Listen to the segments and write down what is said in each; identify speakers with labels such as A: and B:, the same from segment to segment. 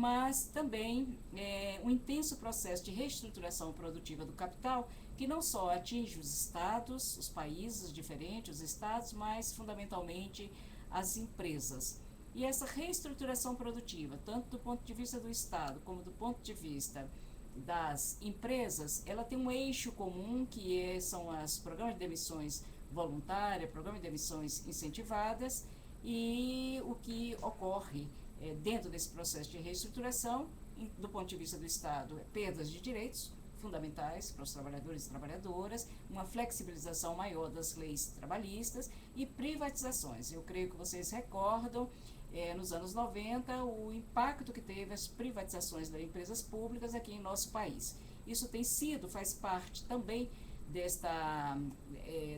A: mas também um intenso processo de reestruturação produtiva do capital, que não só atinge os estados, os países diferentes, os estados, mas fundamentalmente as empresas. E essa reestruturação produtiva, tanto do ponto de vista do Estado como do ponto de vista das empresas, ela tem um eixo comum são os programas de demissões voluntárias, programas de demissões incentivadas, e o que ocorre dentro desse processo de reestruturação, do ponto de vista do Estado, perdas de direitos fundamentais para os trabalhadores e trabalhadoras, uma flexibilização maior das leis trabalhistas e privatizações. Eu creio que vocês recordam, nos anos 90, o impacto que teve as privatizações das empresas públicas aqui em nosso país. Isso faz parte também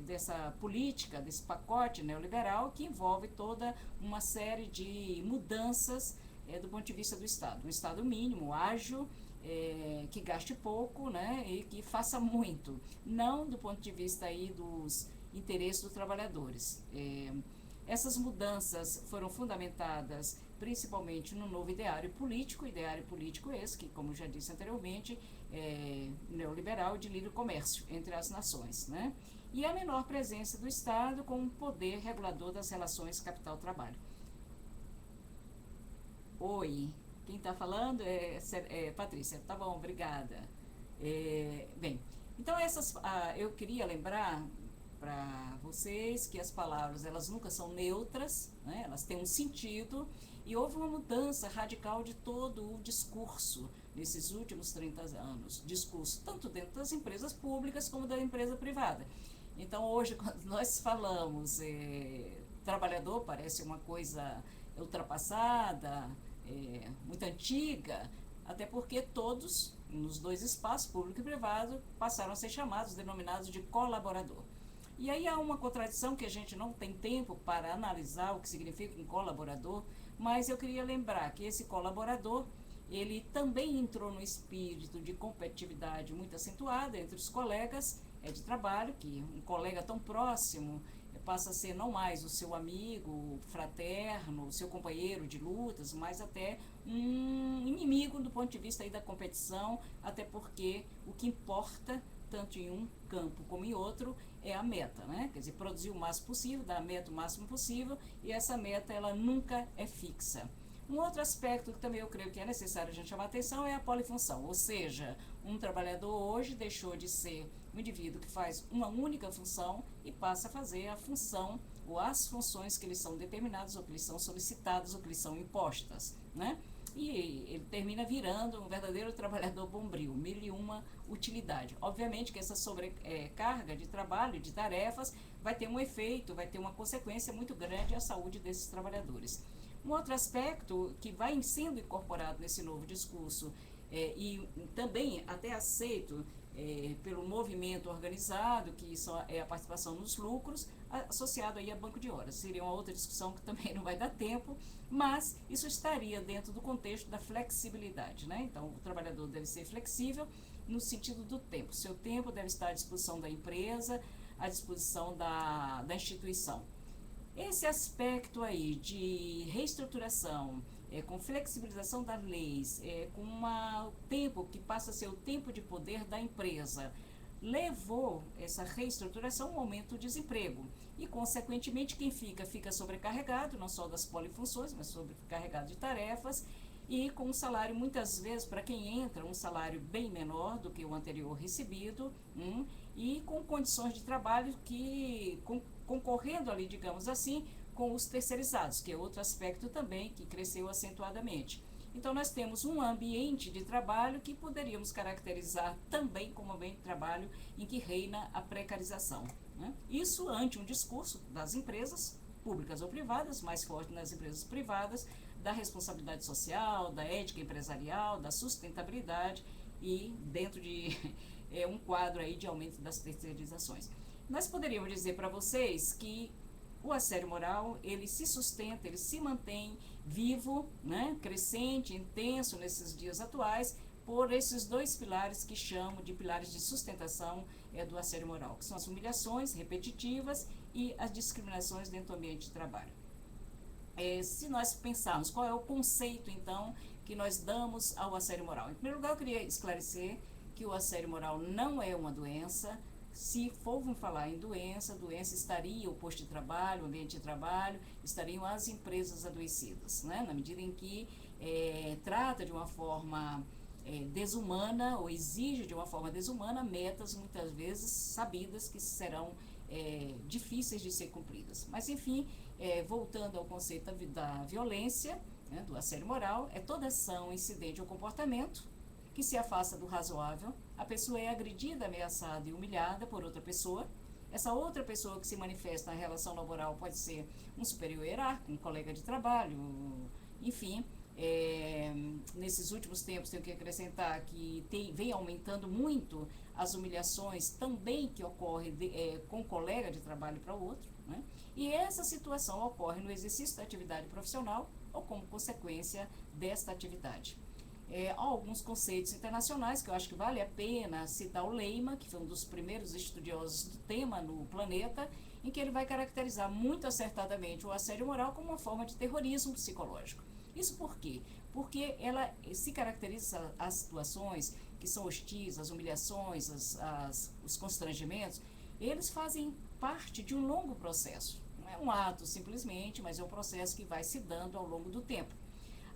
A: dessa política, desse pacote neoliberal que envolve toda uma série de mudanças do ponto de vista do Estado. Um Estado mínimo, ágil, que gaste pouco, né, e que faça muito, não do ponto de vista aí dos interesses dos trabalhadores. Essas mudanças foram fundamentadas principalmente no novo ideário político esse que, como já disse anteriormente, é neoliberal de livre comércio entre as nações, né? E a menor presença do Estado como poder regulador das relações capital-trabalho. Oi, quem está falando é Patrícia. Tá bom, obrigada. Bem, então eu queria lembrar para vocês que as palavras elas nunca são neutras, né? Elas têm um sentido, e houve uma mudança radical de todo o discurso nesses últimos 30 anos, discurso tanto dentro das empresas públicas como da empresa privada. Então hoje, quando nós falamos trabalhador, parece uma coisa ultrapassada, muito antiga, até porque todos, nos dois espaços, público e privado, passaram a ser chamados, denominados de colaborador. E aí há uma contradição que a gente não tem tempo para analisar o que significa um colaborador, mas eu queria lembrar que esse colaborador, ele também entrou no espírito de competitividade muito acentuada entre os colegas de trabalho, que um colega tão próximo passa a ser não mais o seu amigo fraterno, o seu companheiro de lutas, mas até um inimigo do ponto de vista aí da competição, até porque o que importa tanto em um campo como em outro, é a meta, né? Quer dizer, produzir o máximo possível, dar a meta o máximo possível, e essa meta, ela nunca é fixa. Um outro aspecto que também eu creio que é necessário a gente chamar a atenção é a polifunção, ou seja, um trabalhador hoje deixou de ser um indivíduo que faz uma única função e passa a fazer a função ou as funções que lhes são determinadas, ou que lhes são solicitadas, ou que lhes são impostas, né? E ele termina virando um verdadeiro trabalhador bombril, mil e uma utilidade. Obviamente que essa sobrecarga de trabalho, de tarefas, vai ter um efeito, vai ter uma consequência muito grande à saúde desses trabalhadores. Um outro aspecto que vai sendo incorporado nesse novo discurso e também até aceito pelo movimento organizado, que é a participação nos lucros, associado aí a banco de horas. Seria uma outra discussão que também não vai dar tempo, mas isso estaria dentro do contexto da flexibilidade, né? Então, o trabalhador deve ser flexível no sentido do tempo. Seu tempo deve estar à disposição da empresa, à disposição da instituição. Esse aspecto aí de reestruturação, com flexibilização das leis, com o tempo que passa a ser o tempo de poder da empresa, levou essa reestruturação a um aumento do desemprego. E, consequentemente, quem fica sobrecarregado, não só das polifunções, mas sobrecarregado de tarefas, e com um salário, muitas vezes, para quem entra, um salário bem menor do que o anterior recebido, e com condições de trabalho que, concorrendo ali, digamos assim, com os terceirizados, que é outro aspecto também que cresceu acentuadamente. Então, nós temos um ambiente de trabalho que poderíamos caracterizar também como ambiente de trabalho em que reina a precarização, né? Isso ante um discurso das empresas, públicas ou privadas, mais forte nas empresas privadas, da responsabilidade social, da ética empresarial, da sustentabilidade e dentro de um quadro aí de aumento das terceirizações. Nós poderíamos dizer para vocês que o assédio moral, ele se sustenta, ele se mantém vivo, né, crescente, intenso nesses dias atuais, por esses dois pilares que chamo de pilares de sustentação do assédio moral, que são as humilhações repetitivas e as discriminações dentro do ambiente de trabalho. Se nós pensarmos qual é o conceito, então, que nós damos ao assédio moral. Em primeiro lugar, eu queria esclarecer que o assédio moral não é uma doença. Se formos falar em doença estaria o posto de trabalho, o ambiente de trabalho, estariam as empresas adoecidas, né? Na medida em que trata de uma forma desumana ou exige de uma forma desumana metas muitas vezes sabidas que serão difíceis de ser cumpridas. Mas enfim, voltando ao conceito da violência, né, do assédio moral, é toda ação, incidente ou comportamento que se afasta do razoável. A pessoa é agredida, ameaçada e humilhada por outra pessoa. Essa outra pessoa que se manifesta na relação laboral pode ser um superior hierárquico, um colega de trabalho, enfim. Nesses últimos tempos, tenho que acrescentar que vem aumentando muito as humilhações também que ocorrem com um colega de trabalho para o outro, né? E essa situação ocorre no exercício da atividade profissional ou como consequência desta atividade. Há alguns conceitos internacionais que eu acho que vale a pena citar. O Lehmann, que foi um dos primeiros estudiosos do tema no planeta, em que ele vai caracterizar muito acertadamente o assédio moral como uma forma de terrorismo psicológico. Isso por quê? Porque ela se caracteriza as situações que são hostis, as humilhações, os constrangimentos, eles fazem parte de um longo processo. Não é um ato simplesmente, mas é um processo que vai se dando ao longo do tempo.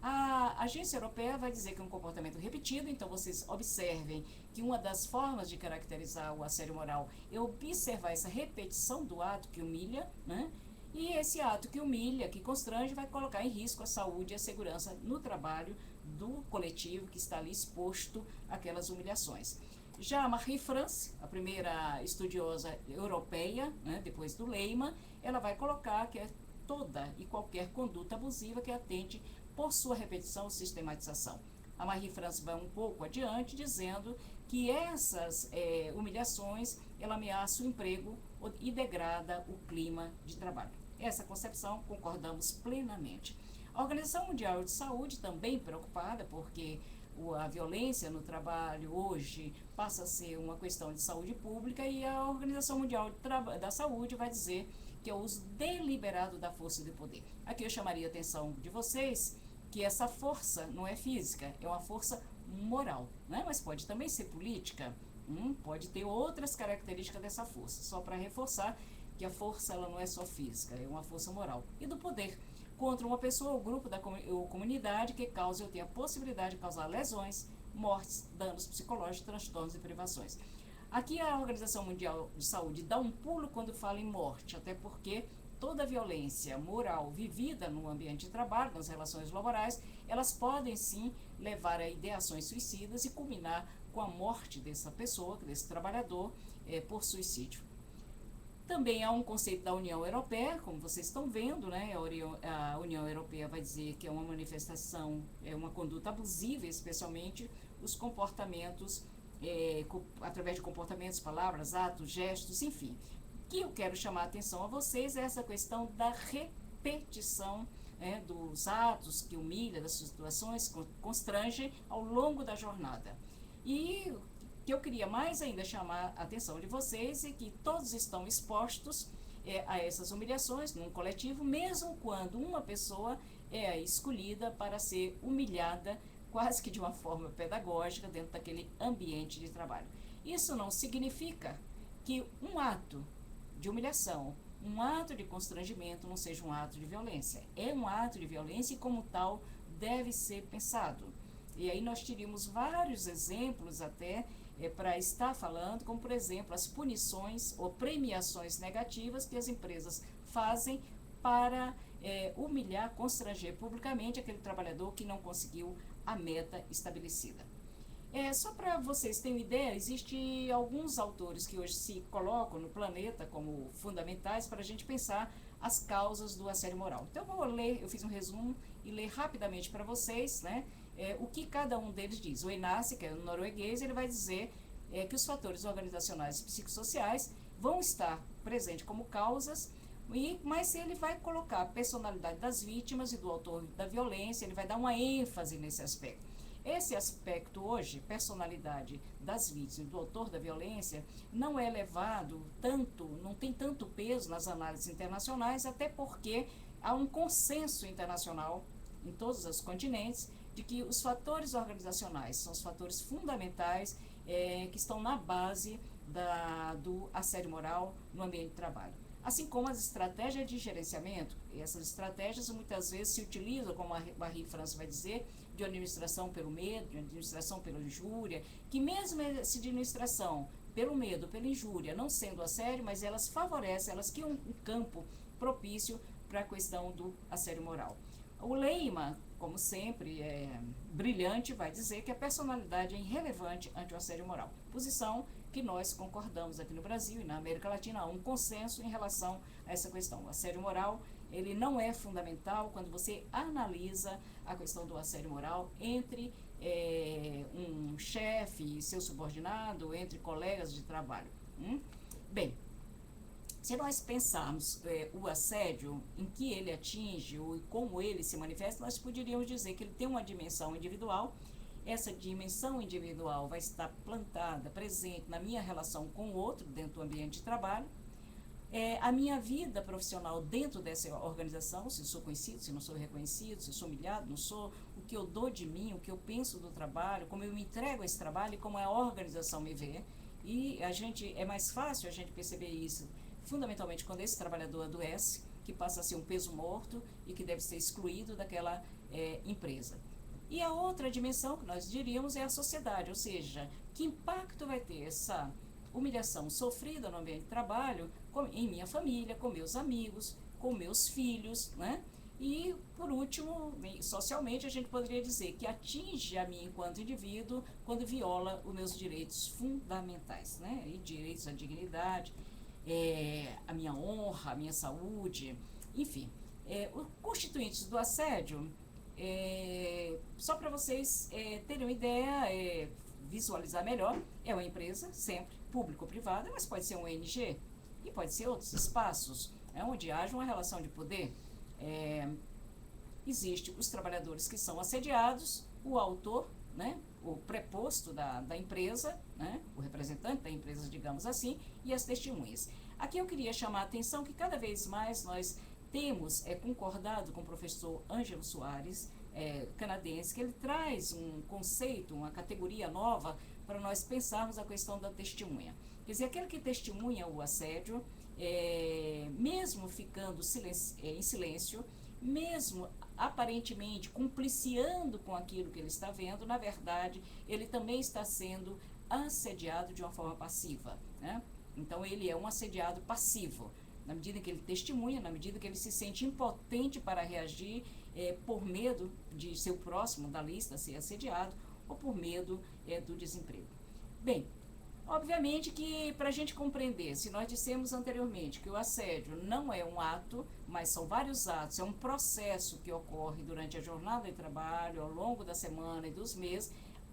A: A agência europeia vai dizer que é um comportamento repetido, então vocês observem que uma das formas de caracterizar o assédio moral é observar essa repetição do ato que humilha, né? E esse ato que humilha, que constrange, vai colocar em risco a saúde e a segurança no trabalho do coletivo que está ali exposto àquelas humilhações. Já a Marie-France, a primeira estudiosa europeia, né, depois do Lehmann, ela vai colocar que é toda e qualquer conduta abusiva que atente por sua repetição ou sistematização. A Marie-France vai um pouco adiante, dizendo que essas humilhações, ela ameaça o emprego e degrada o clima de trabalho. Essa concepção concordamos plenamente. A Organização Mundial de Saúde também preocupada, porque a violência no trabalho hoje passa a ser uma questão de saúde pública, e a Organização Mundial da Saúde vai dizer que é o uso deliberado da força e do poder. Aqui eu chamaria a atenção de vocês que essa força não é física, é uma força moral, né? Mas pode também ser política, pode ter outras características dessa força, só para reforçar que a força ela não é só física, é uma força moral. E do poder, contra uma pessoa ou grupo ou comunidade que cause ou tenha a possibilidade de causar lesões, mortes, danos psicológicos, transtornos e privações. Aqui a Organização Mundial de Saúde dá um pulo quando fala em morte, até porque toda violência moral vivida no ambiente de trabalho, nas relações laborais, elas podem sim levar a ideações suicidas e culminar com a morte dessa pessoa, desse trabalhador, por suicídio. Também há um conceito da União Europeia, como vocês estão vendo, né? A União Europeia vai dizer que é uma manifestação, é uma conduta abusiva, especialmente os comportamentos, através de comportamentos, palavras, atos, gestos, enfim. O que eu quero chamar a atenção a vocês é essa questão da repetição dos atos que humilha, das situações que constrangem ao longo da jornada. E que eu queria mais ainda chamar a atenção de vocês é que todos estão expostos a essas humilhações num coletivo, mesmo quando uma pessoa é escolhida para ser humilhada quase que de uma forma pedagógica dentro daquele ambiente de trabalho. Isso não significa que um ato de humilhação, um ato de constrangimento não seja um ato de violência. É um ato de violência e como tal deve ser pensado. E aí nós teríamos vários exemplos até para estar falando, como por exemplo as punições ou premiações negativas que as empresas fazem para humilhar, constranger publicamente aquele trabalhador que não conseguiu a meta estabelecida. Só para vocês terem uma ideia, existem alguns autores que hoje se colocam no planeta como fundamentais para a gente pensar as causas do assédio moral. Então eu vou ler, eu fiz um resumo e ler rapidamente para vocês, né, o que cada um deles diz. O Einarsson, que é um norueguês, ele vai dizer que os fatores organizacionais e psicossociais vão estar presentes como causas, mas ele vai colocar a personalidade das vítimas e do autor da violência, ele vai dar uma ênfase nesse aspecto. Esse aspecto hoje, personalidade das vítimas e do autor da violência, não é levado tanto, não tem tanto peso nas análises internacionais, até porque há um consenso internacional em todos os continentes de que os fatores organizacionais são os fatores fundamentais que estão na base do assédio moral no ambiente de trabalho. Assim como as estratégias de gerenciamento, e essas estratégias muitas vezes se utilizam, como a Marie France vai dizer, de administração pelo medo, de administração pela injúria, que mesmo essa administração pelo medo, pela injúria, não sendo assédio, mas elas favorecem, elas criam um campo propício para a questão do assédio moral. O Lehmann, como sempre, brilhante, vai dizer que a personalidade é irrelevante ante o assédio moral. Posição que nós concordamos aqui no Brasil e na América Latina, há um consenso em relação a essa questão. O assédio moral, ele não é fundamental quando você analisa a questão do assédio moral entre um chefe e seu subordinado, entre colegas de trabalho. Bem, se nós pensarmos o assédio, em que ele atinge ou como ele se manifesta, nós poderíamos dizer que ele tem uma dimensão individual. Essa dimensão individual vai estar plantada, presente na minha relação com o outro, dentro do ambiente de trabalho. A minha vida profissional dentro dessa organização, se sou conhecido, se não sou reconhecido, se sou humilhado, não sou, o que eu dou de mim, o que eu penso do trabalho, como eu me entrego a esse trabalho e como a organização me vê. E é mais fácil a gente perceber isso, fundamentalmente quando esse trabalhador adoece, que passa a ser um peso morto e que deve ser excluído daquela empresa. E a outra dimensão que nós diríamos é a sociedade, ou seja, que impacto vai ter essa humilhação sofrida no ambiente de trabalho em minha família, com meus amigos, com meus filhos, né? E, por último, socialmente, a gente poderia dizer que atinge a mim enquanto indivíduo quando viola os meus direitos fundamentais, né? E direitos à dignidade, a minha honra, a minha saúde, enfim. Os constituintes do assédio, só para vocês terem uma ideia, visualizar melhor, é uma empresa, sempre, público ou privada, mas pode ser um ONG e pode ser outros espaços onde haja uma relação de poder. Existe os trabalhadores que são assediados, o autor, né, o preposto da empresa, né, o representante da empresa, digamos assim, e as testemunhas. Aqui eu queria chamar a atenção que cada vez mais nós temos concordado com o professor Ângelo Soares, canadense, que ele traz um conceito, uma categoria nova para nós pensarmos a questão da testemunha. Quer dizer, aquele que testemunha o assédio, mesmo ficando em silêncio, mesmo aparentemente compliciando com aquilo que ele está vendo, na verdade, ele também está sendo assediado de uma forma passiva, né? Então, ele é um assediado passivo, na medida que ele testemunha, na medida que ele se sente impotente para reagir por medo de seu próximo da lista ser assediado ou por medo do desemprego. Bem, obviamente que para a gente compreender, se nós dissemos anteriormente que o assédio não é um ato, mas são vários atos, é um processo que ocorre durante a jornada de trabalho, ao longo da semana e dos meses,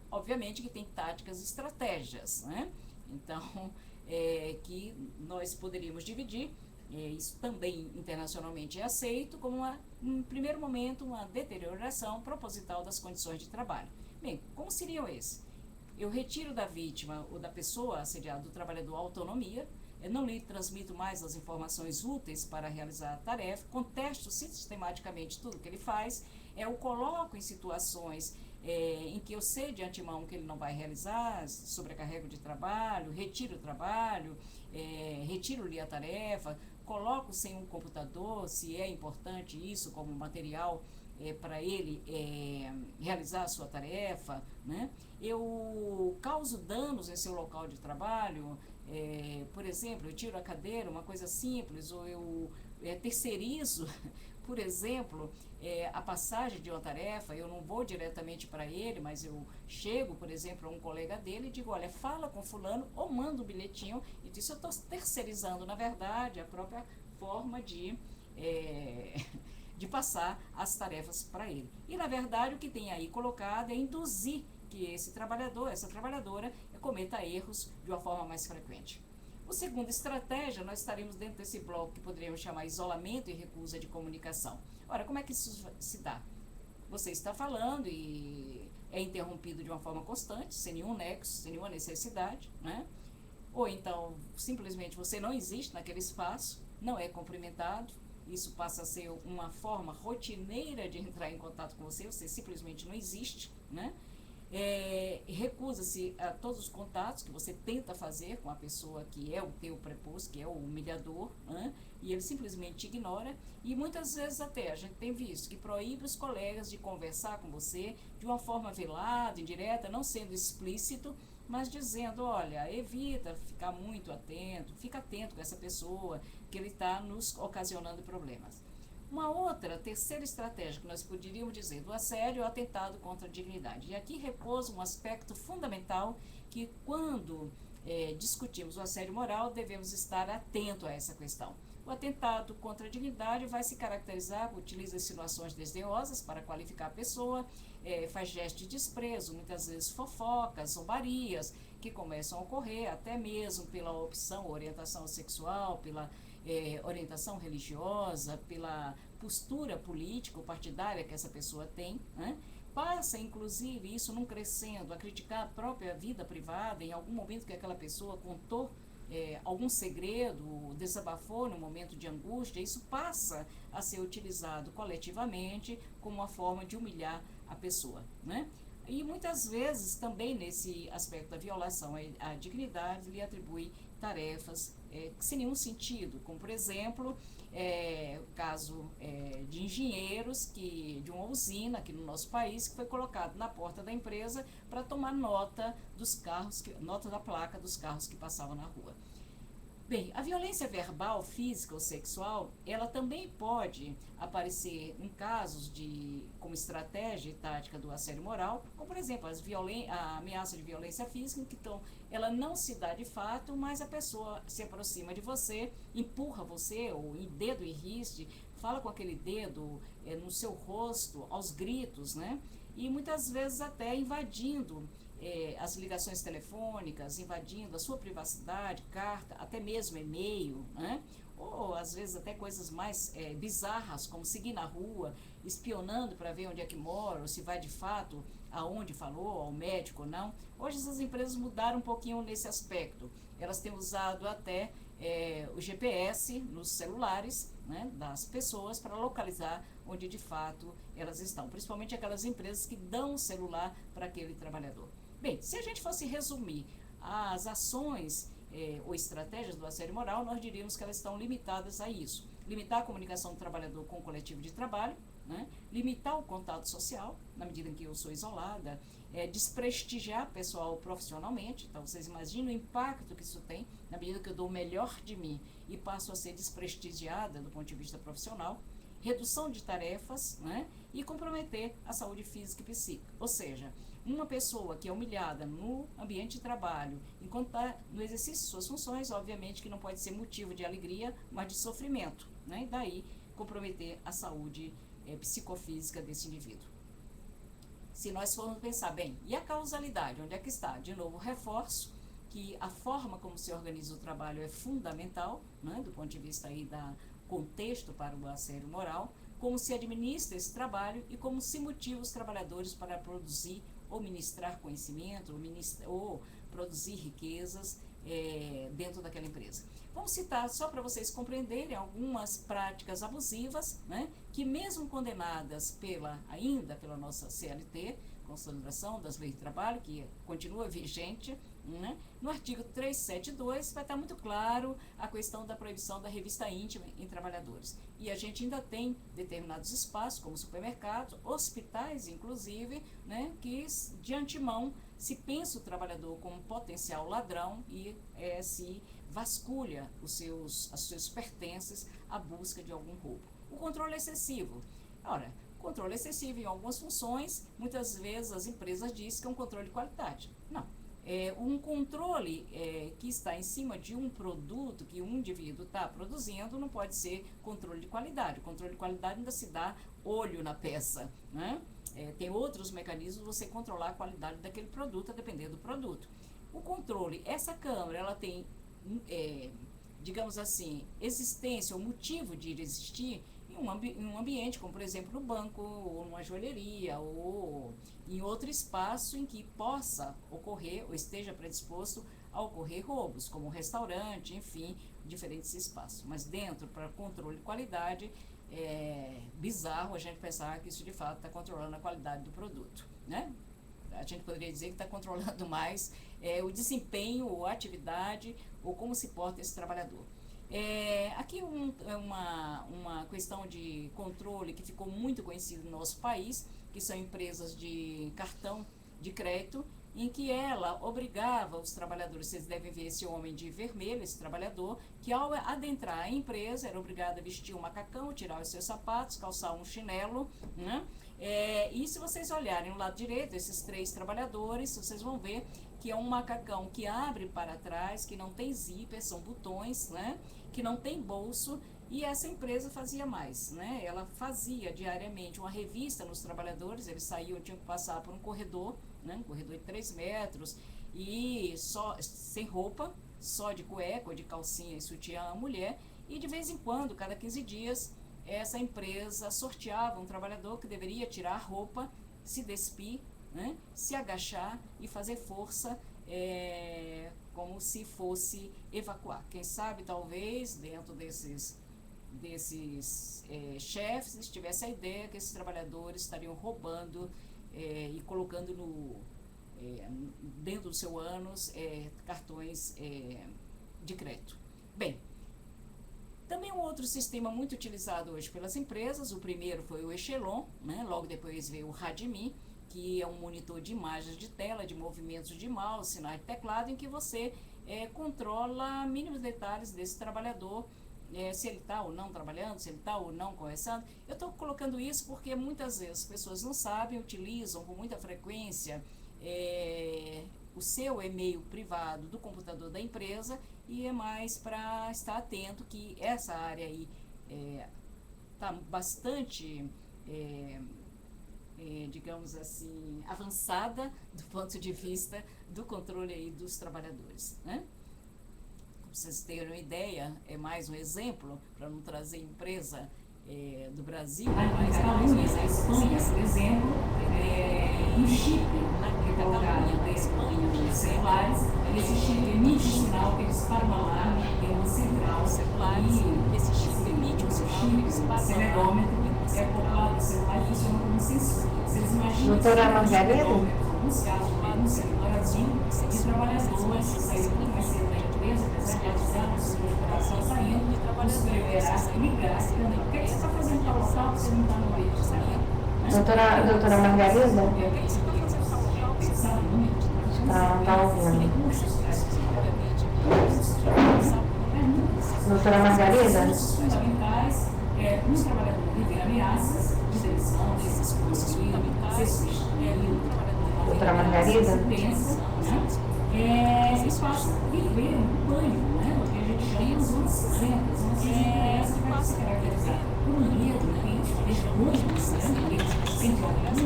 A: obviamente que tem táticas e estratégias, né? Então, que nós poderíamos dividir, isso também internacionalmente é aceito como, em primeiro momento, uma deterioração proposital das condições de trabalho. Bem, como seriam esses? Eu retiro da vítima ou da pessoa assediada, do trabalhador, a autonomia, eu não lhe transmito mais as informações úteis para realizar a tarefa, contesto sistematicamente tudo que ele faz, eu coloco em situações em que eu sei de antemão que ele não vai realizar, sobrecarrego de trabalho, retiro o trabalho, retiro-lhe a tarefa, coloco sem um computador, se é importante isso como material para ele realizar a sua tarefa, né? Eu causo danos em seu local de trabalho, por exemplo, eu tiro a cadeira, uma coisa simples, ou eu terceirizo, por exemplo, a passagem de uma tarefa, eu não vou diretamente para ele, mas eu chego, por exemplo, a um colega dele e digo, olha, fala com fulano, ou mando um bilhetinho, e disso eu estou terceirizando, na verdade, a própria forma de passar as tarefas para ele. E, na verdade, o que tem aí colocado é induzir que esse trabalhador, essa trabalhadora, cometa erros de uma forma mais frequente. O segundo estratégia, nós estaremos dentro desse bloco que poderíamos chamar isolamento e recusa de comunicação. Ora, como é que isso se dá? Você está falando e é interrompido de uma forma constante, sem nenhum nexo, sem nenhuma necessidade, né? Ou então, simplesmente você não existe naquele espaço, não é cumprimentado, isso passa a ser uma forma rotineira de entrar em contato com você, você simplesmente não existe, né? Recusa-se a todos os contatos que você tenta fazer com a pessoa que é o teu preposto, que é o humilhador, né? E ele simplesmente ignora, e muitas vezes até a gente tem visto que proíbe os colegas de conversar com você de uma forma velada, indireta, não sendo explícito, mas dizendo, olha, evita ficar muito atento, fica atento com essa pessoa, que ele está nos ocasionando problemas. Uma outra, terceira estratégia que nós poderíamos dizer do assédio é o atentado contra a dignidade. E aqui repousa um aspecto fundamental que quando discutimos o assédio moral, devemos estar atento a essa questão. O atentado contra a dignidade vai se caracterizar por utilizar insinuações desdenhosas para qualificar a pessoa, faz gestos de desprezo, muitas vezes fofocas, zombarias, que começam a ocorrer até mesmo pela opção, orientação sexual, pela orientação religiosa, pela postura política ou partidária que essa pessoa tem, né? Passa, inclusive, isso não crescendo, a criticar a própria vida privada, em algum momento que aquela pessoa contou algum segredo, desabafou no momento de angústia, isso passa a ser utilizado coletivamente como uma forma de humilhar a pessoa, né? E muitas vezes também nesse aspecto da violação à dignidade lhe atribui tarefas sem nenhum sentido, como por exemplo o caso de engenheiros de uma usina aqui no nosso país que foi colocado na porta da empresa para tomar nota dos carros, nota da placa dos carros que passavam na rua. Bem, a violência verbal, física ou sexual, ela também pode aparecer em casos como estratégia e tática do assédio moral, como por exemplo a ameaça de violência física, que então ela não se dá de fato, mas a pessoa se aproxima de você, empurra você, ou em dedo em riste, fala com aquele dedo no seu rosto, aos gritos, né? E muitas vezes até invadindo as ligações telefônicas, invadindo a sua privacidade, carta, até mesmo e-mail, né? Ou às vezes até coisas mais bizarras, como seguir na rua, espionando para ver onde é que mora, ou se vai de fato aonde falou, ao médico ou não. Hoje essas empresas mudaram um pouquinho nesse aspecto. Elas têm usado até o GPS nos celulares, né, das pessoas para localizar onde de fato elas estão, principalmente aquelas empresas que dão o celular para aquele trabalhador. Bem, se a gente fosse resumir as ações ou estratégias do assédio moral, nós diríamos que elas estão limitadas a isso. Limitar a comunicação do trabalhador com o coletivo de trabalho, né? Limitar o contato social, na medida em que eu sou isolada, desprestigiar o pessoal profissionalmente. Então, vocês imaginam o impacto que isso tem, na medida que eu dou o melhor de mim e passo a ser desprestigiada do ponto de vista profissional. Redução de tarefas, né? E comprometer a saúde física e psíquica. Ou seja, uma pessoa que é humilhada no ambiente de trabalho, enquanto está no exercício de suas funções, obviamente que não pode ser motivo de alegria, mas de sofrimento, né? E daí comprometer a saúde psicofísica desse indivíduo. Se nós formos pensar, bem, e a causalidade, onde é que está? De novo, reforço que a forma como se organiza o trabalho é fundamental, né? Do ponto de vista aí da contexto para o assédio moral, como se administra esse trabalho e como se motiva os trabalhadores para produzir ou ministrar conhecimento, ou produzir riquezas dentro daquela empresa. Vamos citar, só para vocês compreenderem, algumas práticas abusivas, né, que mesmo condenadas ainda pela nossa CLT, Consolidação das Leis de Trabalho, que continua vigente, né, no artigo 372 vai estar muito claro a questão da proibição da revista íntima em trabalhadores. E a gente ainda tem determinados espaços, como supermercados, hospitais, inclusive, né, que de antemão se pensa o trabalhador como potencial ladrão e se vasculha os seus pertences à busca de algum roubo. O controle excessivo. Ora, controle excessivo em algumas funções, muitas vezes as empresas dizem que é um controle de qualidade. Não. Um controle que está em cima de um produto que um indivíduo está produzindo não pode ser controle de qualidade. O controle de qualidade ainda se dá olho na peça, né? Tem outros mecanismos de você controlar a qualidade daquele produto, a depender do produto. O controle, essa câmara, ela tem, digamos assim, existência ou motivo de existir em um ambiente, como por exemplo no banco, ou numa joalheria, ou em outro espaço em que possa ocorrer ou esteja predisposto a ocorrer roubos, como restaurante, enfim, diferentes espaços. Mas dentro, para controle de qualidade, é bizarro a gente pensar que isso de fato está controlando a qualidade do produto, né? A gente poderia dizer que está controlando mais o desempenho ou a atividade ou como se porta esse trabalhador. Aqui uma questão de controle que ficou muito conhecida no nosso país, que são empresas de cartão de crédito, em que ela obrigava os trabalhadores, vocês devem ver esse homem de vermelho, esse trabalhador, que ao adentrar a empresa era obrigado a vestir um macacão, tirar os seus sapatos, calçar um chinelo, né? E se vocês olharem no lado direito, esses 3 trabalhadores, vocês vão ver que é um macacão que abre para trás, que não tem zíper, são botões, né? Que não tem bolso. E essa empresa fazia mais, né? Ela fazia diariamente uma revista nos trabalhadores, eles saíam, tinham que passar por um corredor, né? Um corredor de 3 metros, e só sem roupa, só de cueca ou de calcinha e sutiã a mulher, e de vez em quando, cada 15 dias, essa empresa sorteava um trabalhador que deveria tirar a roupa, se despir, né? Se agachar e fazer força, como se fosse evacuar. Quem sabe, talvez, dentro desses chefes tivesse a ideia que esses trabalhadores estariam roubando e colocando dentro do seu ânus cartões de crédito. Bem, também um outro sistema muito utilizado hoje pelas empresas, o primeiro foi o Echelon, né? Logo depois veio o Radmi, que é um monitor de imagens de tela, de movimentos de mouse, sinais de teclado, em que você controla mínimos detalhes desse trabalhador, se ele está ou não trabalhando, se ele está ou não conversando. Eu estou colocando isso porque muitas vezes as pessoas não sabem, utilizam com muita frequência o seu e-mail privado do computador da empresa, e é mais para estar atento que essa área aí está bastante, digamos assim, avançada do ponto de vista do controle aí dos trabalhadores, né? Para vocês terem uma ideia, é mais um exemplo, para não trazer empresa do Brasil, mas é mais um exemplo, por exemplo, um chip na Catalunha, na Espanha, nos celulares, esse chip emite um sinal que dispara um alarme, tem uma central celular, e esse chip emite um sinal que dispara um acelerômetro, acoplado ao celular e funciona como sensor. Vocês imaginam
B: Doutora Margarida?
A: Alguns casos de celularzinho de trabalhadores que saíram mais cedo da empresa, desatualizando os seus operações saindo, e trabalhadores ligar, o que você está fazendo para local que você não está no meio de sair?
B: Doutora Margarida?
A: O que você está fazendo para local que você sabe muito?
B: Tá ouvindo. Doutora Margarida?
A: Os fundamentais, um trabalhador vive ameaças de demissão, desses cursos fundamentais,
B: Doutora Margarida?
A: Pensa, né? E passa a viver um pânico, né? O que a gente chama de zonas cinzentas. Zonas cinzentas que vai se caracterizar por um medo, né? Vergonha, né? Sem algum,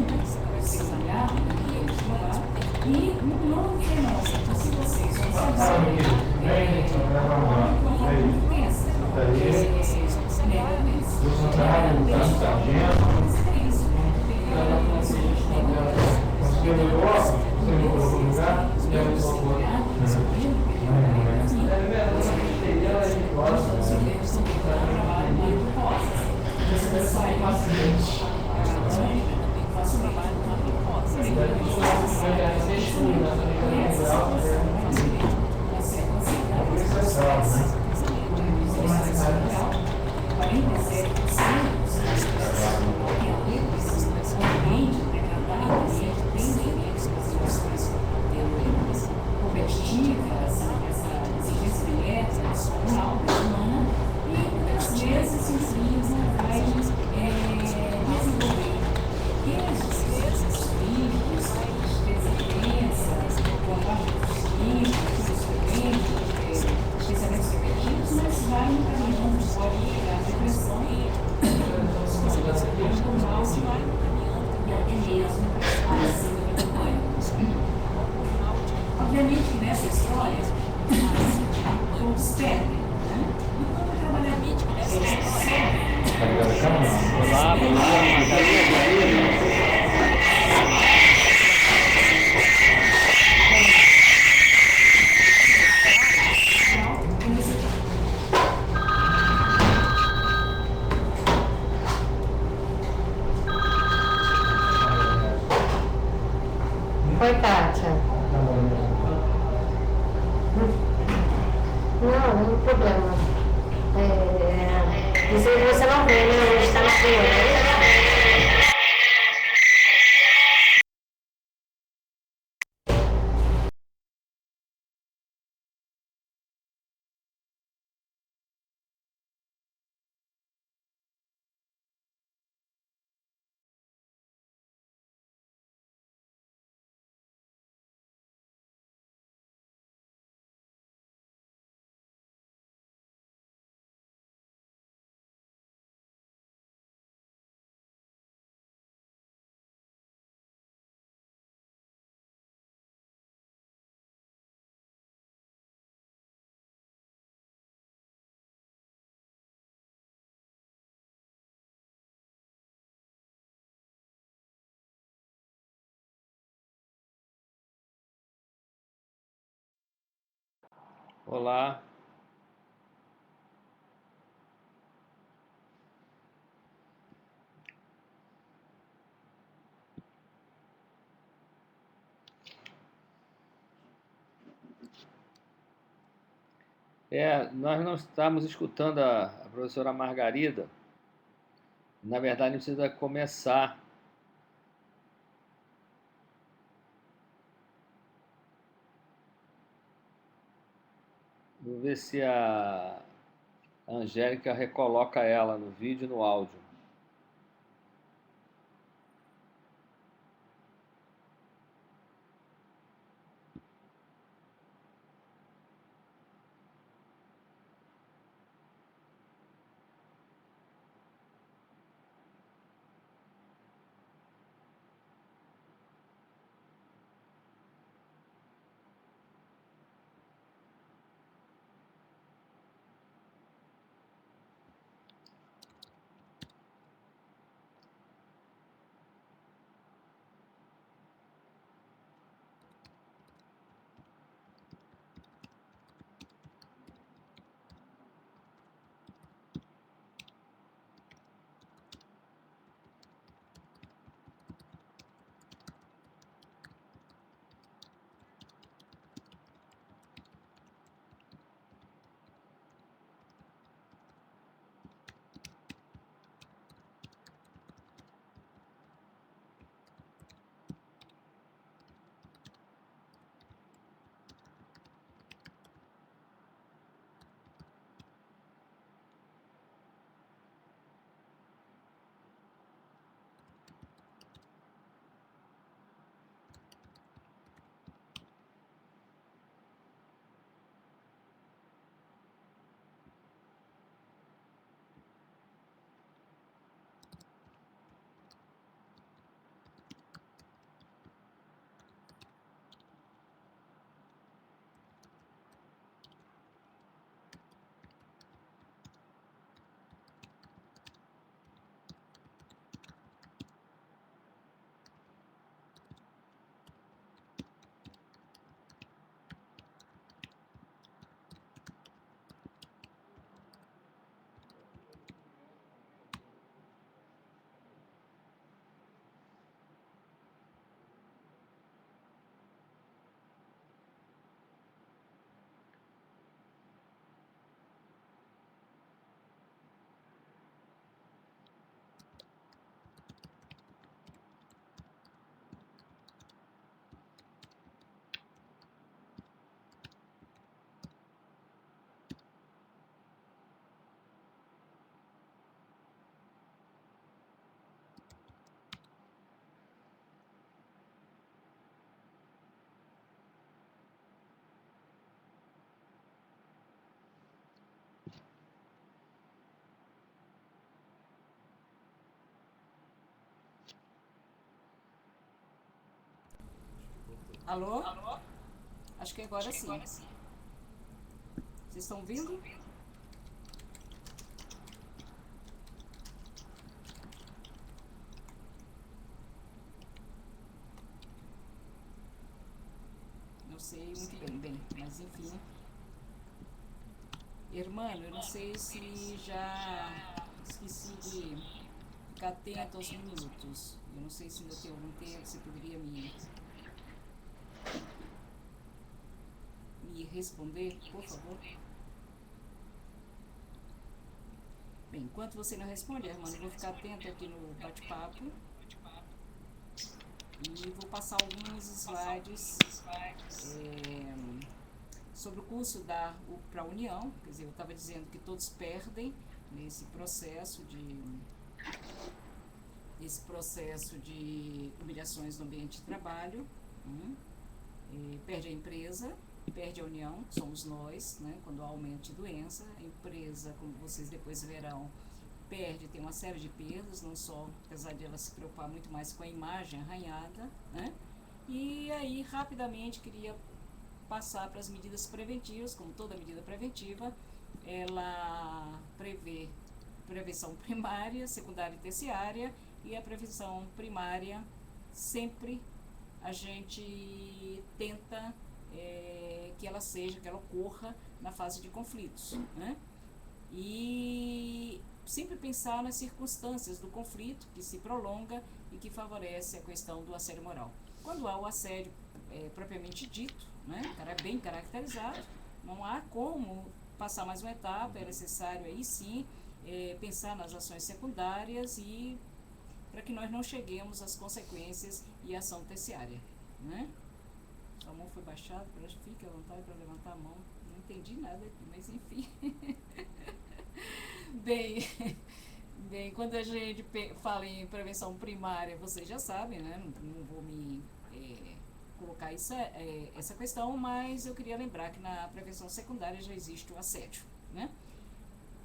A: sem olhar, e um novo fenômeno. Se vocês observarem, obviamente que nessa história, todos perdem, né? E quando trabalhar mítico nessa história,
B: Oi, Kátia. Não, não tem problema. Você não vê, né? A gente tá na rua, né?
C: Olá, nós não estamos escutando a professora Margarida. Na verdade, precisa começar. Vou ver se a Angélica recoloca ela no vídeo e no áudio.
A: Alô? Acho que agora sim. Vocês estão ouvindo? Não sei muito bem, mas enfim. Irmã, eu não sei se já esqueci de ficar atento aos minutos. Eu não sei se ainda tem algum tempo, você poderia me responder, por favor? Bem, enquanto você não responde, Hermano, eu vou ficar atento aqui no bate-papo e vou passar alguns slides sobre o curso para a União. Quer dizer, eu estava dizendo que todos perdem nesse processo de humilhações no ambiente de trabalho. Perde a empresa, perde a união, somos nós, né? Quando há aumento de doença, a empresa, como vocês depois verão, tem uma série de perdas, não só, apesar de ela se preocupar muito mais com a imagem arranhada, né? E aí, rapidamente, queria passar para as medidas preventivas. Como toda medida preventiva, ela prevê prevenção primária, secundária e terciária, e a prevenção primária sempre a gente tenta que ela ocorra na fase de conflitos, né? E sempre pensar nas circunstâncias do conflito que se prolonga e que favorece a questão do assédio moral. Quando há o assédio propriamente dito, né, bem caracterizado, não há como passar mais uma etapa, é necessário aí sim pensar nas ações secundárias e para que nós não cheguemos às consequências e à ação terciária, né? Sua mão foi baixada, fique à vontade para levantar a mão. Não entendi nada aqui, mas enfim. Bem, quando a gente fala em prevenção primária, vocês já sabem, né? Não vou me colocar essa questão, mas eu queria lembrar que na prevenção secundária já existe o assédio, né?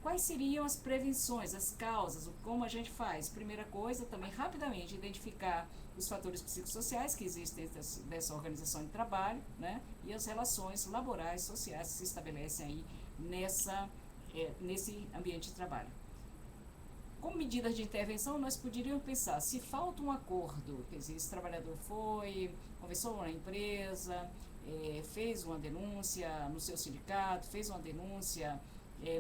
A: Quais seriam as prevenções, as causas, como a gente faz? Primeira coisa, também rapidamente identificar os fatores psicossociais que existem dessa organização de trabalho, né? E as relações laborais, sociais que se estabelecem aí nesse ambiente de trabalho. Como medidas de intervenção, nós poderíamos pensar, se falta um acordo, quer dizer, esse trabalhador conversou na empresa, fez uma denúncia no seu sindicato, fez uma denúncia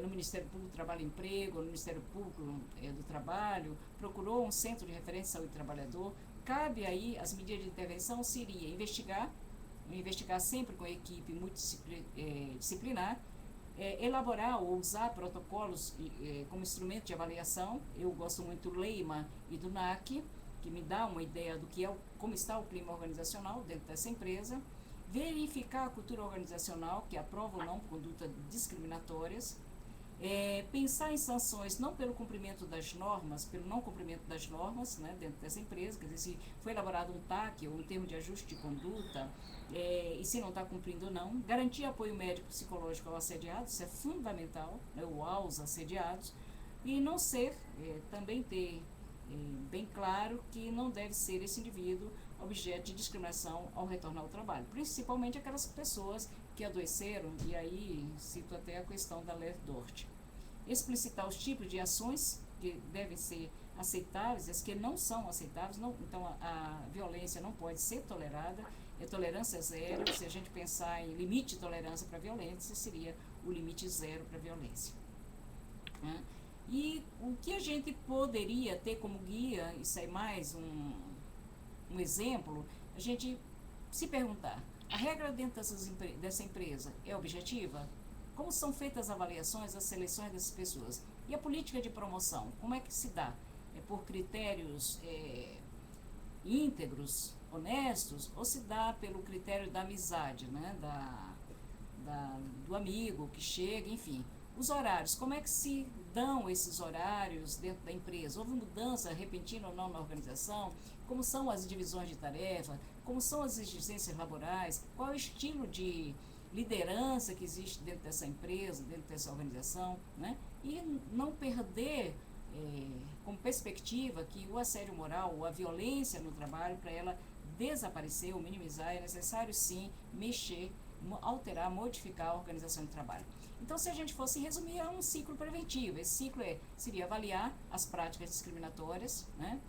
A: no Ministério Público do Trabalho e Emprego, no Ministério Público do Trabalho, procurou um centro de referência de saúde do trabalhador, cabe aí, as medidas de intervenção seria investigar sempre com a equipe multidisciplinar, elaborar ou usar protocolos como instrumento de avaliação. Eu gosto muito do LEIMA e do NAC, que me dá uma ideia do que como está o clima organizacional dentro dessa empresa, verificar a cultura organizacional, que aprova ou não condutas discriminatórias, pensar em sanções não pelo cumprimento das normas, pelo não cumprimento das normas, né, dentro dessa empresa, quer dizer, se foi elaborado um TAC ou um termo de ajuste de conduta, e se não está cumprindo ou não, garantir apoio médico psicológico ao assediado, isso é fundamental, né, ou aos assediados, e não ser, também ter bem claro que não deve ser esse indivíduo objeto de discriminação ao retornar ao trabalho, principalmente aquelas pessoas que adoeceram, e aí cito até a questão da Leve Dort. Explicitar os tipos de ações que devem ser aceitáveis, as que não são aceitáveis, então a violência não pode ser tolerada, tolerância zero. Se a gente pensar em limite de tolerância para a violência, seria o limite zero para a violência, né? E o que a gente poderia ter como guia, isso é mais um exemplo, a gente se perguntar, a regra dentro dessa empresa é objetiva? Como são feitas as avaliações, as seleções dessas pessoas? E a política de promoção, como é que se dá? É por critérios íntegros, honestos, ou se dá pelo critério da amizade, né? Do amigo que chega, enfim. Os horários, como é que se dão esses horários dentro da empresa? Houve mudança repentina ou não na organização? Como são as divisões de tarefa? Como são as exigências laborais? Qual é o estilo de liderança que existe dentro dessa empresa, dentro dessa organização, né? E não perder como perspectiva que o assédio moral ou a violência no trabalho, para ela desaparecer ou minimizar, é necessário sim mexer, alterar, modificar a organização de trabalho. Então, se a gente fosse resumir, é um ciclo preventivo. Esse ciclo seria avaliar as práticas discriminatórias, né?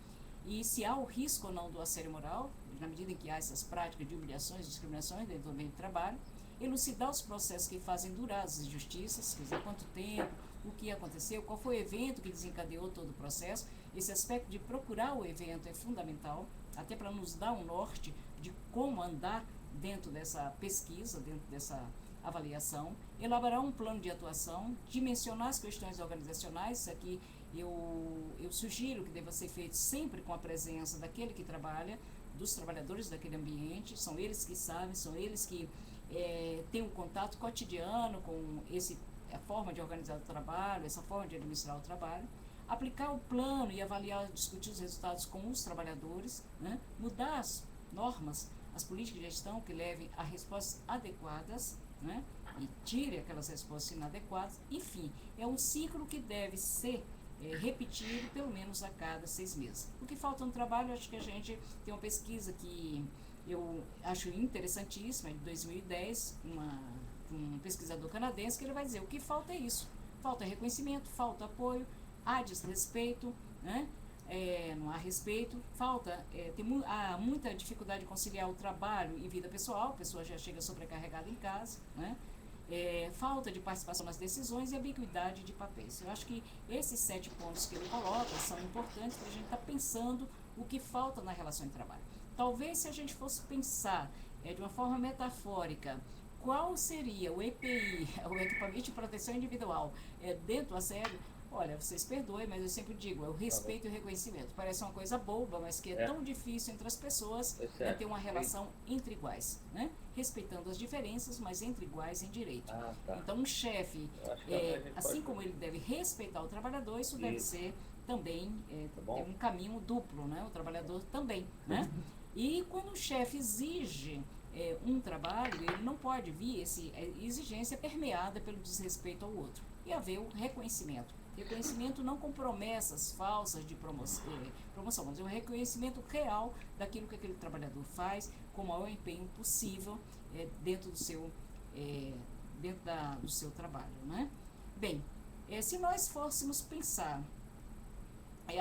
A: E se há o risco ou não do assédio moral, na medida em que há essas práticas de humilhações, discriminações dentro do ambiente de trabalho, elucidar os processos que fazem durar as injustiças, quer dizer, quanto tempo, o que aconteceu, qual foi o evento que desencadeou todo o processo. Esse aspecto de procurar o evento é fundamental, até para nos dar um norte de como andar dentro dessa pesquisa, dentro avaliação, elaborar um plano de atuação, dimensionar as questões organizacionais. Isso aqui eu sugiro que deva ser feito sempre com a presença daquele que trabalha, dos trabalhadores daquele ambiente. São eles que sabem, são eles que têm um contato cotidiano com a forma de organizar o trabalho, essa forma de administrar o trabalho. Aplicar o plano e avaliar, discutir os resultados com os trabalhadores, né? Mudar as normas, as políticas de gestão que levem a respostas adequadas, né? E tire aquelas respostas inadequadas. Enfim, é um ciclo que deve ser repetido pelo menos a cada 6 meses. O que falta no trabalho, acho que a gente tem uma pesquisa que eu acho interessantíssima, de 2010, um pesquisador canadense, que ele vai dizer: o que falta é isso, falta reconhecimento, falta apoio, há desrespeito, né? Não há respeito, há muita dificuldade de conciliar o trabalho e vida pessoal, a pessoa já chega sobrecarregada em casa, né? Falta de participação nas decisões e ambiguidade de papéis. Eu acho que esses 7 pontos que ele coloca são importantes para a gente estar pensando o que falta na relação de trabalho. Talvez, se a gente fosse pensar de uma forma metafórica, qual seria o EPI, o equipamento de proteção individual, dentro do assédio. Olha, vocês perdoem, mas eu sempre digo, é o respeito e o reconhecimento. Parece uma coisa boba, mas que é tão difícil entre as pessoas ter uma relação entre iguais, né? Respeitando as diferenças, mas entre iguais em direito.
C: Tá.
A: Então, um chefe, assim como ele deve respeitar o trabalhor, isso deve ser também tem um caminho duplo, né? O trabalhador também, né? E quando o chefe exige um trabalho, ele não pode vir essa exigência permeada pelo desrespeito ao outro. E haver o reconhecimento. Reconhecimento não com promessas falsas de promoção, mas um reconhecimento real daquilo que aquele trabalhador faz, com o maior empenho possível dentro do seu trabalho, né? Bem, se nós fôssemos pensar